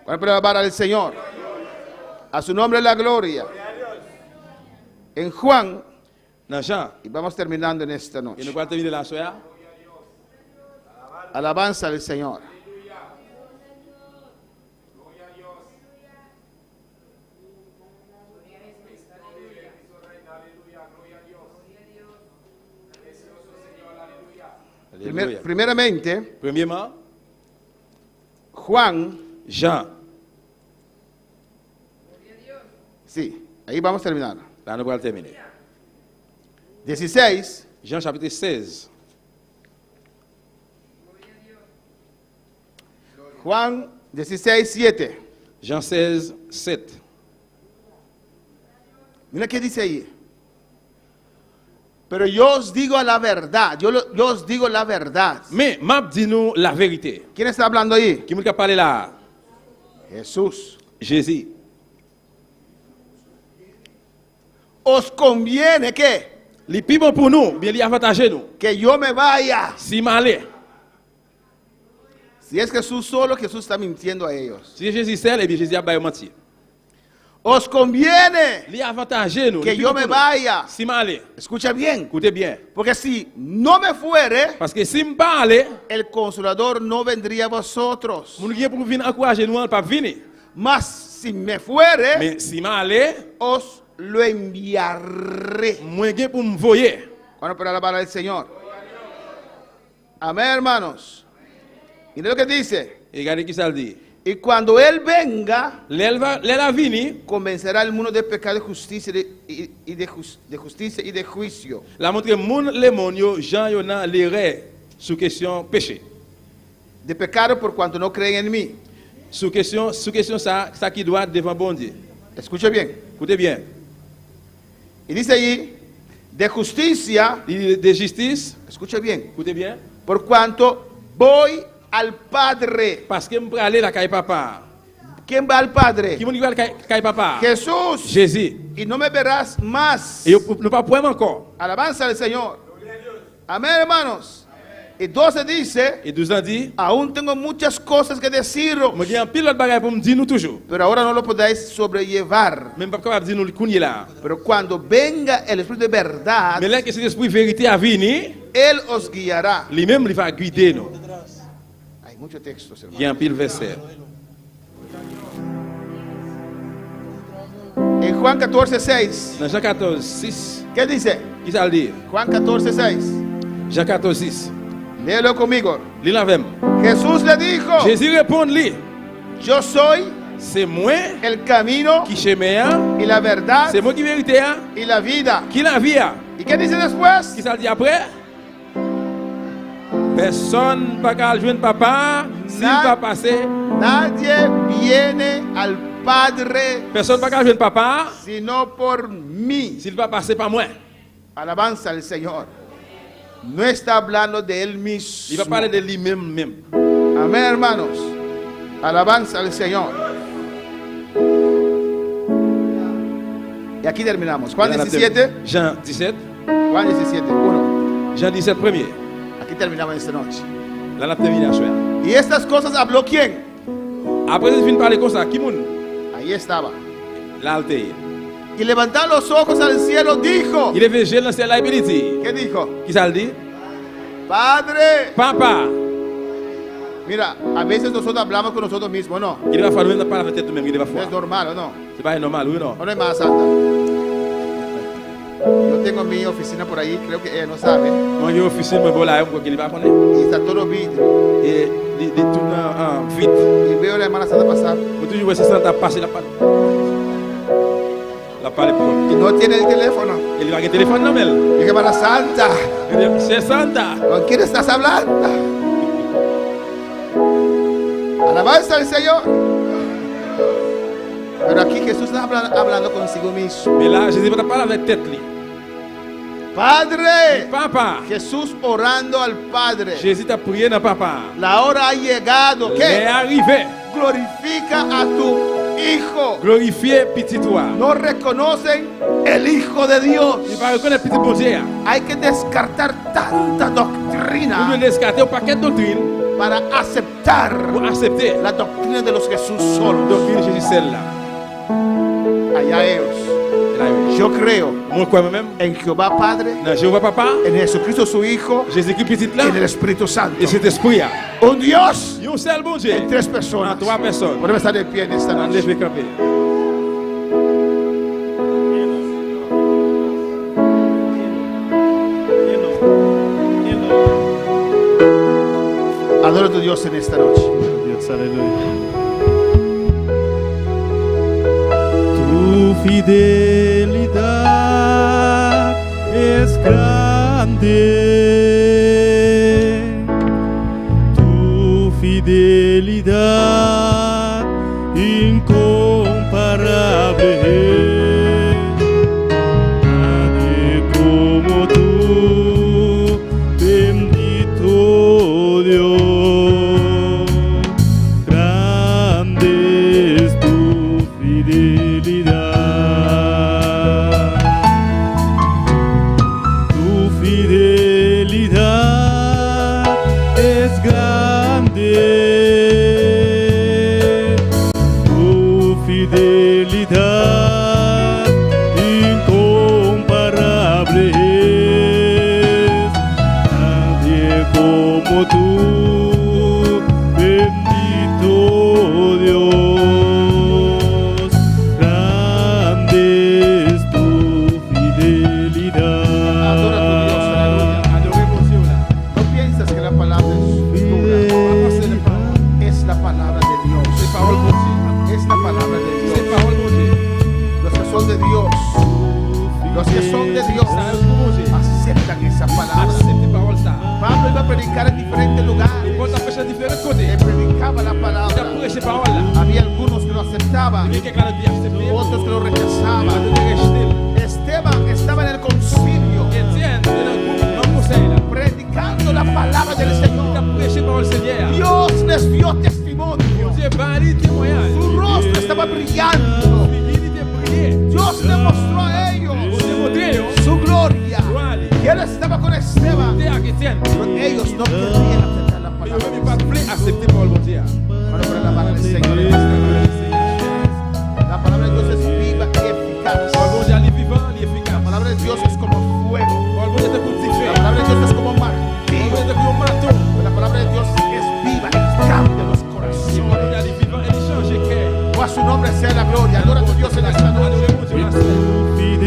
Para alabar al Señor. A su nombre la gloria. En Juan, Dans Jean, y vamos terminando en esta et nous noche. allons terminer la soirée. Alabanza al Señor. Alléluia. Primeramente, Premièrement, Juan, Jean. sí, ahí vamos a terminar. Là, nous allons terminer. 16, Jean chapitre 16. Juan 16, 7. Jean 16, 7. Mira qué dice ahí. Pero yo os digo la verdad, yo os digo la verdad. Mais, m'a dit nous la vérité. ¿Quién está hablando ahí? Qui m'a parlé là? Jesús. Jésus. Os conviene Les plus bon pour nous, bien les avantager nous. que yo me vaya. Si malé, Si es Jesús solo, Jesús está mintiendo a ellos. si Jésus seul, eh bien Jésus a pas menti. Os conviene Les avantager nous. que les plus yo bon me pour nous. vaya. Si malé, Escucha bien, écoutez bien. porque si no me fuere, Parce que si m'parle, el consolador no vendría a vosotros. mon qui pour venir encourager nous, pas venir. Mas si me fuere, Mais si malé, os lo enviaré. moi qui pour me voyer. Bueno, para alabar al Señor. Amén, hermanos. Mira lo que dice. Et regardez qui ça le dit. Y cuando Él venga, L'elle a vini, convencerá al mundo de pecado, de justicia de justicia y de juicio. la montre moun le moun yo, Jean yo nan l'erreur sous question péché. De pecado por cuanto no creen en mí. Sous question ça qui doit devant bon Dieu. Escuche bien. Écoutez bien. Y dice allí, de justicia, De justice, escuche bien, écoutez bien. por cuanto voy al Padre. Parce que me aller la caille papa. ¿Quién va al Padre? Qui moun va la caille papa? Jesús. Jésus. Y no me verás más. Et nous pas pouvons encore. Alabanza al Señor. Amén, hermanos. Y 12 dice, Et 12 ans dit, aún tengo muchas cosas que deciros, moi j'ai un pilote bagaille pour me dire nous toujours. pero ahora no lo podáis sobrellevar. Même pas capable de dire nous le là. Pero cuando venga el Espíritu de verdad, Mais là que cet esprit vérité a venu, Él os guiará. lui-même il va guider nous. Hay muchos textos, hermanos. Il y a un pile verset. En Juan 14, 6, Dans Jean 14, 6, ¿qué dice? qui ça le dit? Juan 14, 6. Jean 14, 6. Léelo conmigo. Lis la même. Jesús le dijo, Jésus répond lui, yo soy c'est moi el camino qui chemin, y la verdad c'est moi qui vérité, y la vida. qui la vie. ¿Y qué dice después? Qui ça le dit après? Personne pas qu'à joindre papa s'il va passer. Nadie viene al Padre Personne pas qu'à joindre papa sino por mí. s'il va passer par moi. Alabanza al Señor. No está hablando de Él mismo. Il va parler de lui-même même. Amén, hermanos. Alabanza al Señor. Y aquí terminamos. Juan 17. Jean 17. Juan 17, 1. Jean 17 premier. Aquí terminamos esta noche. Là la termination. Y estas cosas habló quién? Après il finit de parler comme ça, qui moun? Ahí estaba. L'alté. Y levantando los ojos al cielo dijo. Il est végé dans celle-là et il dit. ¿Qué dijo? Qui ça le dit? Padre. Papa. Mira, a veces nosotros hablamos con nosotros mismos, ¿no? Il va falloir parler avec tête même, il va No es faire. normal, ¿o no? C'est pas normal, oui non? ¿O no es más santa? Yo tengo mi oficina por ahí, creo que ella no sabe. Moi j'ai officier me voilà quoi qu'il va connaître. Y está todo vidrio. Et il tourne en vite. Y veo a la hermana Santa pasar. Moi toujours c'est ça passer la parole. La parole pour. Y no tiene el teléfono. Il va avec téléphone non mais. Y dije, hermana Santa, C'est Santa. ¿con quién estás hablando? Alabanza al Señor. Pero aquí Jesús está hablando consigo mismo. Mais là Jésus va parler avec tête lui. Padre. Papa. Jesús orando al Padre. Jésus t'a prié dans papa. La hora ha llegado. Il est ¿Qué? arrivé. Glorifica a tu hijo. Glorifier petit toi. No reconocen el Hijo de Dios. Il va reconnaître petit bon Dieu. Hay que descartar tanta Vous doctrina devez descarter un paquet de doctrines para aceptar pour accepter la doctrina de los Jesús solos. doctrine de Jésus celle-là. Allá ellos. Et là, oui. Yo creo Moi, quoi moi-même? en Jehová Padre, Dans Jéhovah Papa, en Jesucristo su Hijo Jésus-Christ petit là, y en el Espíritu Santo. et cet esprit. Un Dios Il y a un seul bon Dieu. en tres En personas. 3 personnes. Podemos estar de pie en esta On noche. devait camper. Adora a tu Dios en esta noche. Dios, aleluya. Tu fidelidad es grande. Tu fidelidad incomparable. Nadie como tú, bendito Dios. Grande es tu fidelidad. Tu fidelidad es grande. Tu fidelidad incomparable es. Nadie como tú, bendito Dios. Grande es tu fidelidad. Adora a tu Dios, aleluya. Adorez Dieu là. No piensas que la palabra es dura. Es la palabra de Dios. C'est parole bon Dieu. Es la palabra de C'est Dios. parole bon Dieu. Los que son de Dios, los que son de Dios, aceptan esa palabra. Acceptez parole ça. Pablo iba a predicar en diferentes Et lugares. Paul t'a prêché à différents côtés. Él predicaba la Il t'a palabra. prêché parole là. Había algunos que lo aceptaban, Il y a quelqu'un qui a accepté. otros que lo Il a rechazaban. donné rejeté. Esteban estaba en el concilio Étienne, dans le conseil là. predicando la palabra del Il t'a Señor. prêché parole Seigneur. Dios les dio testimonio. Dieu bâtit témoignage. Su rostro estaba brillando. Il était brillé. Dios le mostró a ellos Pour démontrer, su gloria. gloire. Y él estaba con Esteban. T'es avec Étienne. Pero ellos no querían aceptar la Il palabra. ne veut pas plaire, accepter parole bon Dieu. Para poner la palabra del Señor en esta noche. La palabra de Dios es viva y eficaz. Parole bon Dieu, elle est vivante, elle est La efficace. palabra de Dios es como fuego. Parole bon Dieu, c'est pour La tirer. palabra de Dios es como Parole bon martillo. Dieu, c'est pour un marteau. La palabra de Dios es viva y cambia los Parole bon corazones. Dieu, elle est vivante, elle change les cœurs. O a su nombre sea la gloria. Adora a tu Dios en esta noche. Adorez bon Dieu, merci. Si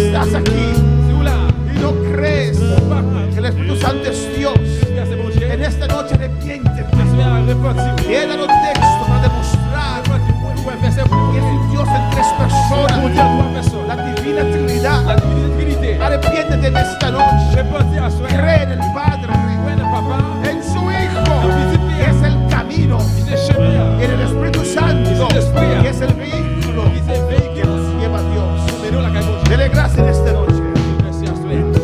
estás aquí Si vous là, y no crees pas que el Espíritu Santo es Dios, Seigneur, c'est bon Dieu. en esta noche arrepiéntete. Seigneur, repentis-vous. Queda los textos para demostrar Repentis-vous. Ouais, verset pour que es un Dios en tres Bon Dieu, personas. trois personnes. La divina La Trinidad. divinité. Arrepiéntete en esta noche. Repentis à soi. Cree en el Padre, Ouais, le papa. en su Hijo, que es el camino, Il est chemin. y en el Espíritu Santo, que es el vehículo Il est que véhicule. nos lleva a Dios. Mais nous, la caille bon Dieu. Dele gracias en esta noche. Merci à soi. Tu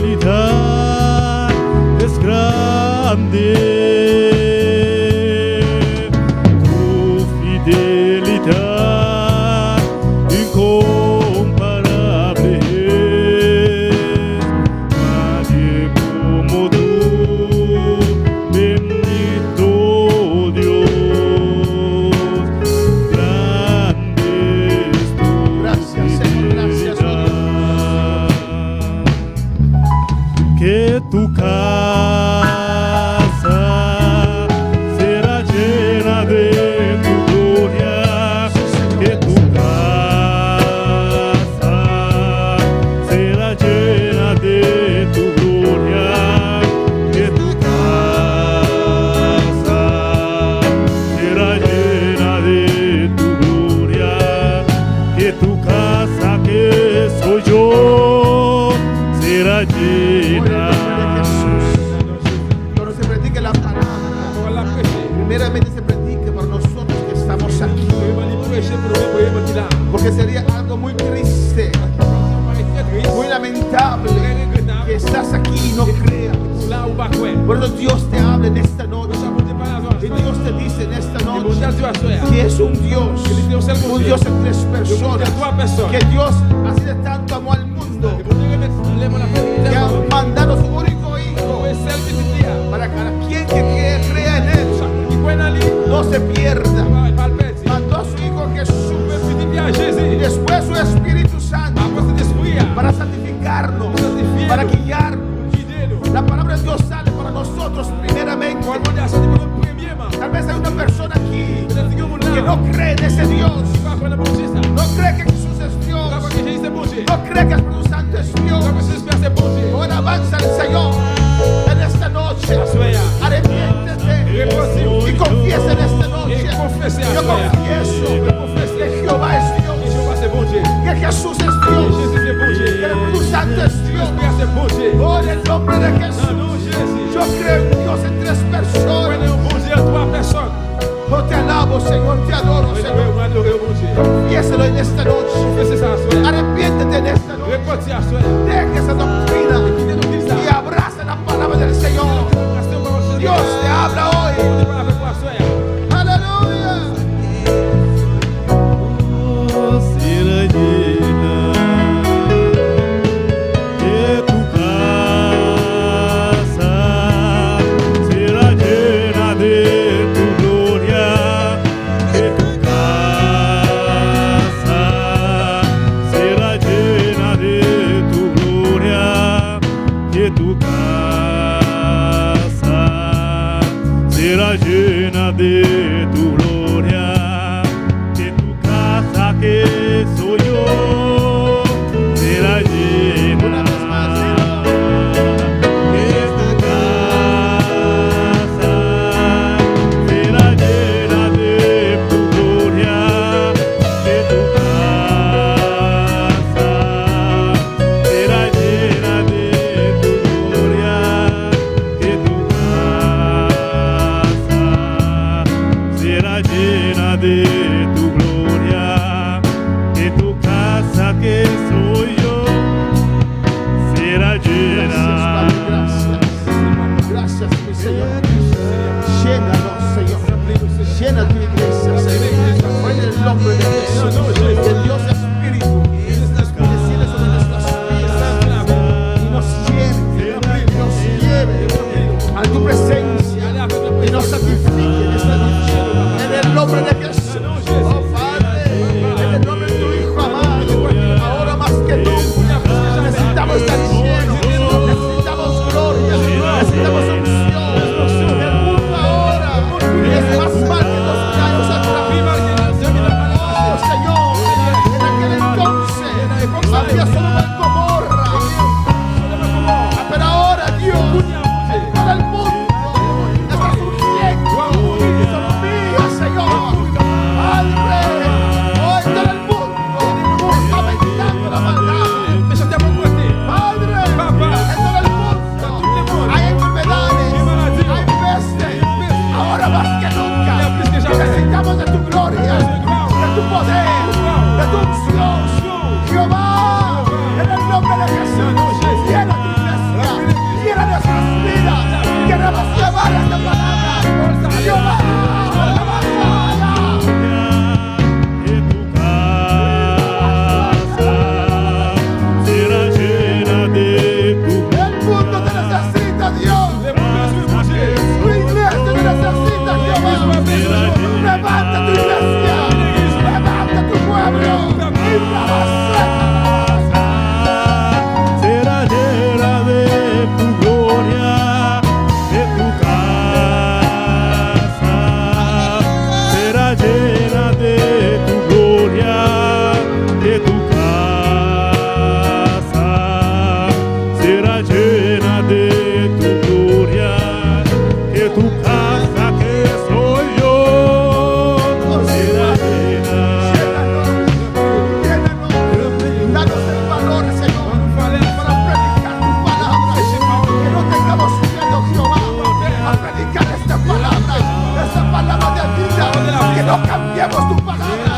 fidelidad es grande. Tu fidelidad incomparable es. Nadie como tú, bendito Dios. Grande es tu Gracias, Señor, gracias, oh Dios. que tu casa será llena de tu gloria, que tu casa será llena de tu gloria, que tu casa será llena de tu gloria, que tu casa que soy yo será Hoy en el llena. nombre de Jesús, cuando se predique la palabra, On va la prêcher. primeramente se predique para nosotros que estamos aquí, On va la prêcher pour nous, pour nous, là. porque sería algo muy triste, muy lamentable que estás aquí y no creas. Là où va quoi? Por eso Dios te habla en esta noche. Ça vous dit pas la joie. Y Dios te dice en esta Et bon noche Dieu, tu vas faire. que es un un Dios en tres Dieu bon Dieu personas. a trois personnes. Que Dios así de tanto amó al mundo Et bon Dieu lève la fête que ha tellement. mandado a su único hijo Et celle qui dit hier, para que quien que crea en él qui croit en lui, no se pierda. il va le perdre. Mandó a su hijo Jesús Tu dis bien à y Jésus, después su Espíritu Santo après cet esprit, para santificarnos, para guiarnos. guidez-nous. La palabra de Dios sale para nosotros primeramente. Quand on dit à ce niveau, premièrement, Tal vez hay una persona aquí peut-être que vous que là, no cree en ese Dios, tu vas prendre bon Dieu ça. no cree que Jesús es Tu Dios, vas voir que Jésus c'est bon Dieu. no cree que el Espíritu Santo es Tu Dios. vas voir que Jésus c'est bon Dieu. Ahora avanza el Señor en esta noche. Asuea. Arrepiéntete Repentis. y confiesa en esta noche. Et confessez à Yo soi. confieso que Jehová es Et Dios, Jéhovah c'est bon Dieu. que Jesús es Et Dios, Jésus c'est bon que Dieu. el Espíritu Santo es Dios. L'Esprit c'est bon Dieu. Oh, en el nombre de Dans le Jesús, nom de Jésus. yo creo en Dios en tres personas. Prenez un bon Dieu à trois personnes. Yo te alabo, Señor, te adoro, Oui, Señor. on adore au bon Dieu. Confiéselo en esta noche. Confessez ça à soi. Arrepiéntete en esta noche. Repentis à soi. Deja esa doctrina y abraza la palabra del Señor. Dios te habla hoy. Aleluya. será llena de tu casa, será llena de tu gloria, de tu casa, será llena de tu gloria, de tu casa, será llena de tu gloria, de tu casa que soy yo, será llena. De tu casa será llena de tu gloria, de tu casa será llena de tu gloria, de tu casa será llena de tu gloria, de tu casa que soy yo, será llena. Gracias, mi Señor. Llénanos, Señor. Llena tu iglesia, Señor. En el nombre de Jesús. Que Dios Espíritu desciende sobre nuestras vidas y nos lleve a tu presencia y nos santifique en esta noche. En el nombre de Jesús. Oh Padre, en el nombre de tu Hijo amado, ahora más que nunca necesitamos estar llenos, necesitamos gloria, necesitamos unción. El mundo ahora es más mal que los años atrás. Oh Señor, en aquel entonces había solo una Gomorra, pero ahora Dios, todo el mundo está surgiendo. Sofía, Señor, Padre, hoy todo el mundo está aumentando la maldad. Padre, en todo el mundo hay enfermedades, hay pestes. Ahora más que nunca necesitamos de tu gloria, de tu poder, de tu unción. Jehová, en el nombre de Jesús, llena tu iglesia, llena nuestras vidas. Queremos llevar esta palabra. Jehová, De tu casa será llena de tu el mundo te necesita, Dios. Tu iglesia te necesita, Jehová. Levanta tu iglesia, levanta tu pueblo. será llena de tu gloria, de tu casa será llena de tu gloria, de tu casa será llena de tu gloria, de tu casa que soy yo será llena. Danos el valor, Señor, para predicar tu palabra. Que no tengamos miedo, Jehová, a predicar esta palabra de vida. Que no cambiemos tu palabra.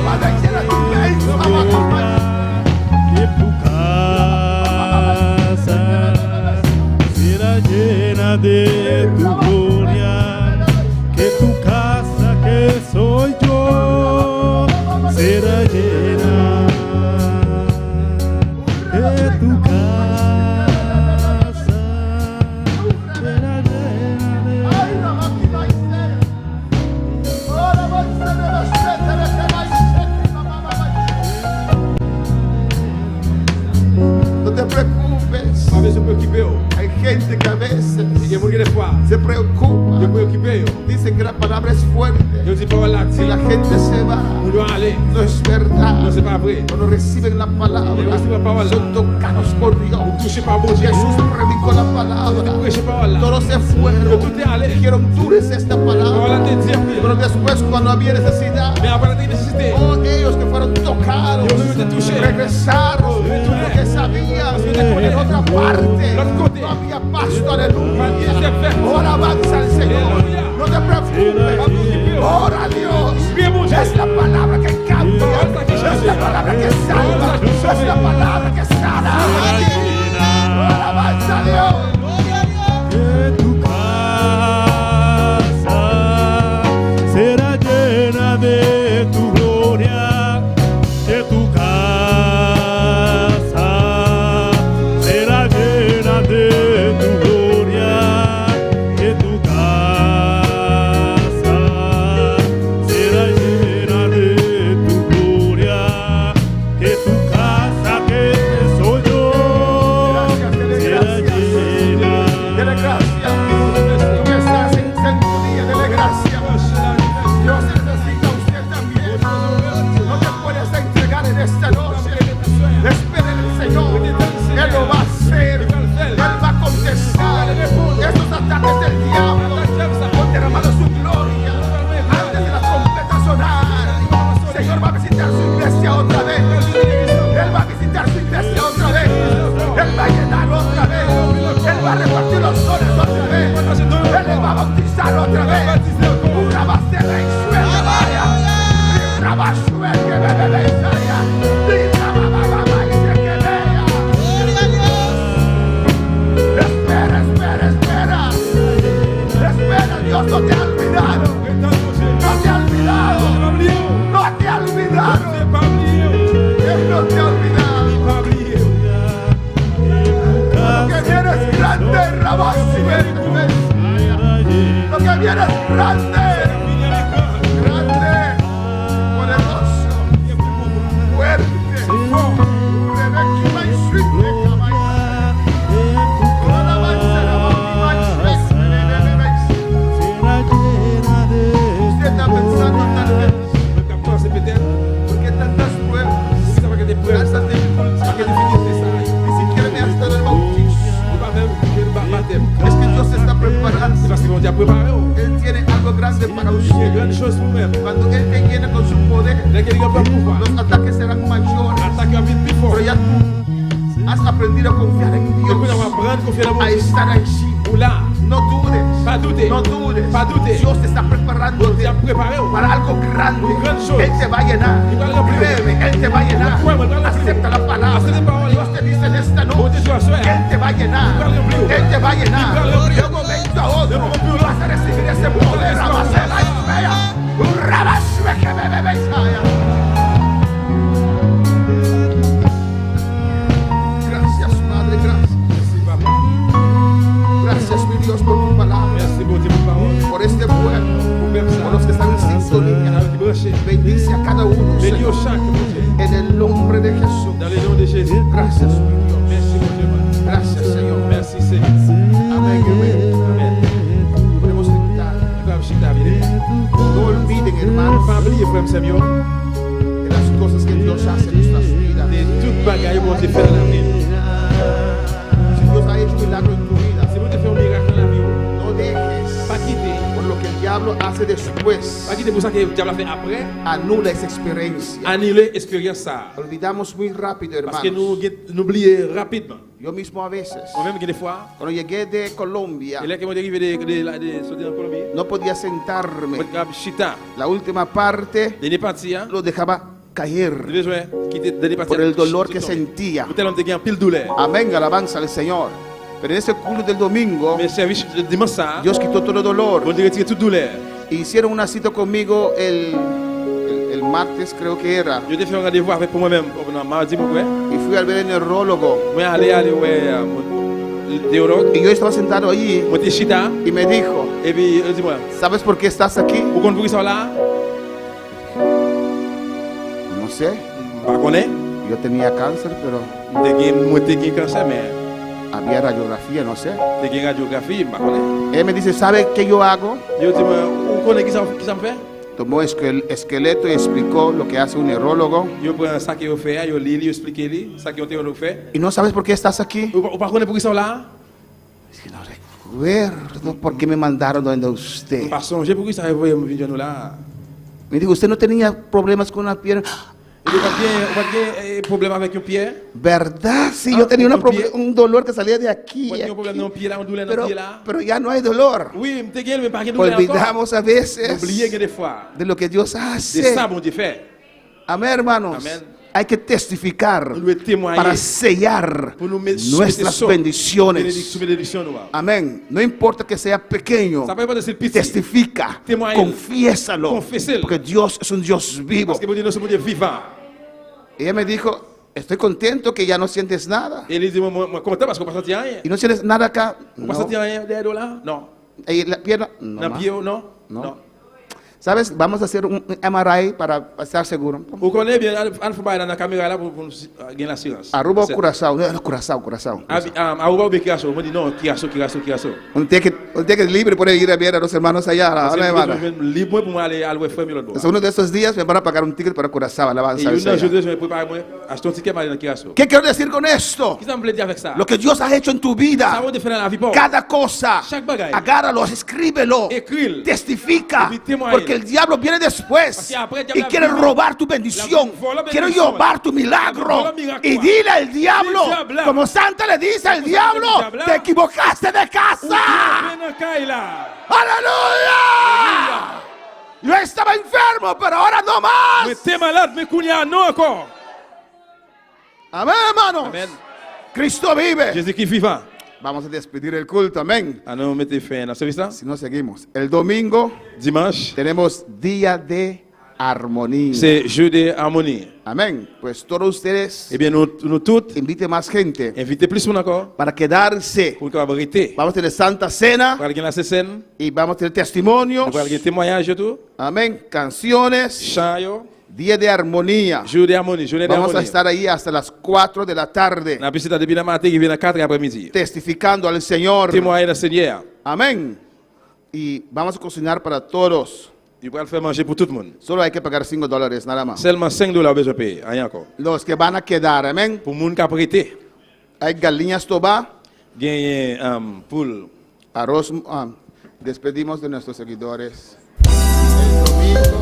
Padre, llena tu iglesia, amado. Que tu casa será llena de tu gloria, que tu casa que soy yo tu casa será llena de Ay, la máquina y sea. Ahora va a ser de la seta, de que va a ser, mamá, mamá. No te preocupes. Pas besoin de préoccuper. Hay gente que a veces Il y a des fois, se preocupa. je préoccupe. Dicen que la palabra es fuerte. Je dis pas là, Si la gente se va, on doit aller. no es verdad. Non, c'est pas vrai. Cuando reciben la palabra, Cuando reciben la palabra, son tocados por Dios. Touché par bon Dieu. Jesús predicó la palabra. Prêchez par là. Todos se fueron. Tout est allé. Dijeron, tú eres esta Voilà palabra. te dire. Pero después, cuando había necesidad, Mais après la nécessité, oh, ellos que fueron tocados Dios me te touché. regresaron porque sabían que en otra parte no había pasto. Aleluya. Ahora avanza el Señor. No te preocupes. Ora a Dios. Es la palabra que cambia. Es la palabra que salva. Es la palabra que sana. Ahora avanza Dios. que tu casa será llena de tu gloria, que tu casa será llena de tu gloria, que tu casa será llena de tu gloria, que tu casa que soy yo será llena. Dele gracia. Tú que estás en sintonía, dele gracia. Dios necesita a usted también. No te puedes entregar en esta noche. Espera en el Señor. Él lo va a hacer. Él va a contestar estos ataques del diablo con derramando su gloria antes de la trompeta sonar. Señor va a visitar su iglesia otra vez. Él va a visitar su iglesia otra vez. Él va a llenar otra vez. Él va a repartir los dones otra vez. Él le va a bautizar otra vez. Una va a ser la suerte, vaya. Una va a suerte, que bebe, vaya. Espera, espera, espera. Espera, Dios no te ha olvidado. No te ha olvidado. No te ha olvidado. Él no te ha olvidado. Lo que viene es grande, Rabasi, lo que viene es grande, grande, poderoso, fuerte, Rebequima y Suite, usted está pensando tal vez, ¿por qué tantas pruebas, tantas dificultades? Ni siquiera me has dado el bautismo. Es que Dios se está preparando. Él tiene algo grande para usted. Cuando Él te llena con su poder, los ataques serán mayores. Pero ya tú has aprendido a confiar en Dios, a estar allí. No dudes, no dudes. Dios te está preparando para algo grande. Él te va a llenar. Créeme, Él te va a llenar. Acepta la palabra. Dios te dice en esta noche que Él te va a llenar. Él te va a llenar. De un momento a otro vas a recibir ese poder. Gracias, Padre, gracias. Gracias, mi Dios, por tu palabra, por este pueblo, por los que están en sintonía. Bendice a cada uno, Señor, en el nombre de Jesús. Gracias, mi Dios. Gracias, Señor. Amén, amén. Podemos sentar. No olviden, hermanos, de las cosas que Dios hace en nuestras vidas. Si Dios ha hecho milagro en tu vida, no dejes por lo que el diablo hace después. Anula esa experiencia. Annuler l'expérience ça. Olvidamos muy rápido, Parce que hermanos. nous oublions rapidement. Yo mismo a veces, Moi-même, des fois, cuando llegué de Colombia, et là, quand on est arrivé de sortir en Colombie, no podía sentarme. moi, je suis chita. La última parte Des parties, hein, lo dejaba caer des besoins qui étaient dans les parties. por el dolor que sentía. Peut-être on te gagne pile douleur. Amén, alabanza al Señor. Pero en ese culto del domingo, Mais service dimanche ça, Dios quitó todo dolor. on te retire toute douleur. Hicieron una cita conmigo el martes creo que era, Je te fait un rendez-vous avec pour moi-même mardi, mon frère. y fui al ver el neurólogo. Moi aller ouais théologue. Y yo estaba sentado allí Moi te chita y me dijo, et puis dis-moi, ¿sabes por qué estás aquí? vous connaissez pour ça là? No sé, Pas connaît. yo tenía cáncer, pero Moi te gain cancer mais había radiografía, no sé. te gain radiographie, pas connaît. Él me dice, ¿sabe qué yo hago? Je dis moi, vous connaissez qui ça me fait? Tomó esqueleto y explicó lo que hace un neurólogo. Je prends ça que vous fait, je lis, je explique lui, ça que un théologue fait. ¿Y no sabes por qué estás aquí? Vous pas connaît pour ça là? Dije, no recuerdo por qué me mandaron donde usted. Pas songer pour ça vous venir nous là. Me dijo, ¿usted no tenía problemas con la pierna? Il n'y a pas problème avec un pied. ¿Verdad? Sí, Ah, yo tenía ¿con pie? un dolor que salía de aquí. Pas de aquí. problème dans pied là, on douleur dans pied là. Pero ya no hay dolor. Oui, me te gain mais pas de douleur encore. Olvidamos a veces Oubliez que des fois, de lo que Dios c'est hace. ça bon Dieu fait. Amén, hermanos. Amén. Hay que testificar Nous devons témoigner para sellar pour nous mettre nuestras bendiciones. bénédiction nous. Amén. No importa que sea pequeño, Ça peut pas être petit. testifica, Témoigne. confiésalo, Conféselo. porque Dios es un Dios vivo. Parce que bon Dieu, nous sommes Dieu vivant. Y ella me dijo, estoy contento que ya no sientes nada. Et il dit, moi content parce qu'on ne peut pas sentir rien. ¿Y no sientes nada acá? On ne peut pas No. sentir rien derrière là? Non. ¿Y la pierna? No, Dans ma. le pied, non? No. Non. ¿Sabes? Vamos a hacer un MRI para estar seguro. Vous connaissez bien, on faut pas dans la caméra là pour gagner l'assurance. Aruba o Curazao. No, Curazao. Aruba ou Kiraso? On dit non, Kiraso. Un ticket libre puede ir a ver a los hermanos allá. A la hermana. Libre pour moi aller à l'ouest famille l'autre. Entonces, uno de estos días me van a pagar un ticket para Curazao. Et Alabanza al une Señor. je me prépare moi acheter un ticket pour aller dans Kiraso. ¿Qué quiero decir con esto? Qu'est-ce que ça me plaît dire avec ça? Lo que Dios ha hecho en tu Ça vida, va te faire dans la vie pour. cada cosa, Chaque bagaille. agárralo, escríbelo, Écris-le. testifica, Y témoigne. porque el diablo viene después Porque après, el y diablo quiere viene. robar tu bendición, La quiere bendición. robar tu milagro. La miracle. Y dile al diablo, Dice hablar. como Santa le dice al diablo, dice hablar. te equivocaste de casa. Viens dans Kaila. ¡Aleluya! Yo estaba enfermo, pero ahora no más. Mais t'es malade, mais Kounia, non encore. Amén, hermanos. Amen. Cristo vive. Jésus-Christ vivant. Vamos a despedir el culto, amén. Ah non, mettez fin à ce service là. Si no seguimos. El domingo Dimanche, tenemos día de armonía. c'est jeu d'harmonie. Amén. Pues todos ustedes Eh bien, nous toutes, inviten más gente invitez plus monde encore para quedarse. pour qu'on va arrêter. Vamos a tener Santa Cena Pour aller dans la scène, y vamos a tener testimonios. pour aller témoignage et tout. Amén. Canciones. Chant, yo. Día de armonía. Jour d'harmonie, journée Vamos a d'harmonie. estar ahí hasta las 4 de la tarde On a visité depuis le matin qui vient à 4 après-midi. testificando al Señor. Témoigner le Seigneur. Amén. Y vamos a cocinar para todos. Il va le faire manger pour tout le monde. Solo hay que pagar $5 nada más. Seulement $5 besoin de payer, rien encore. Los que van a quedar, amén. Pour le monde qui a prêté, Hay galinas toba, gagner poule. arroz. Despedimos de nuestros seguidores. El domingo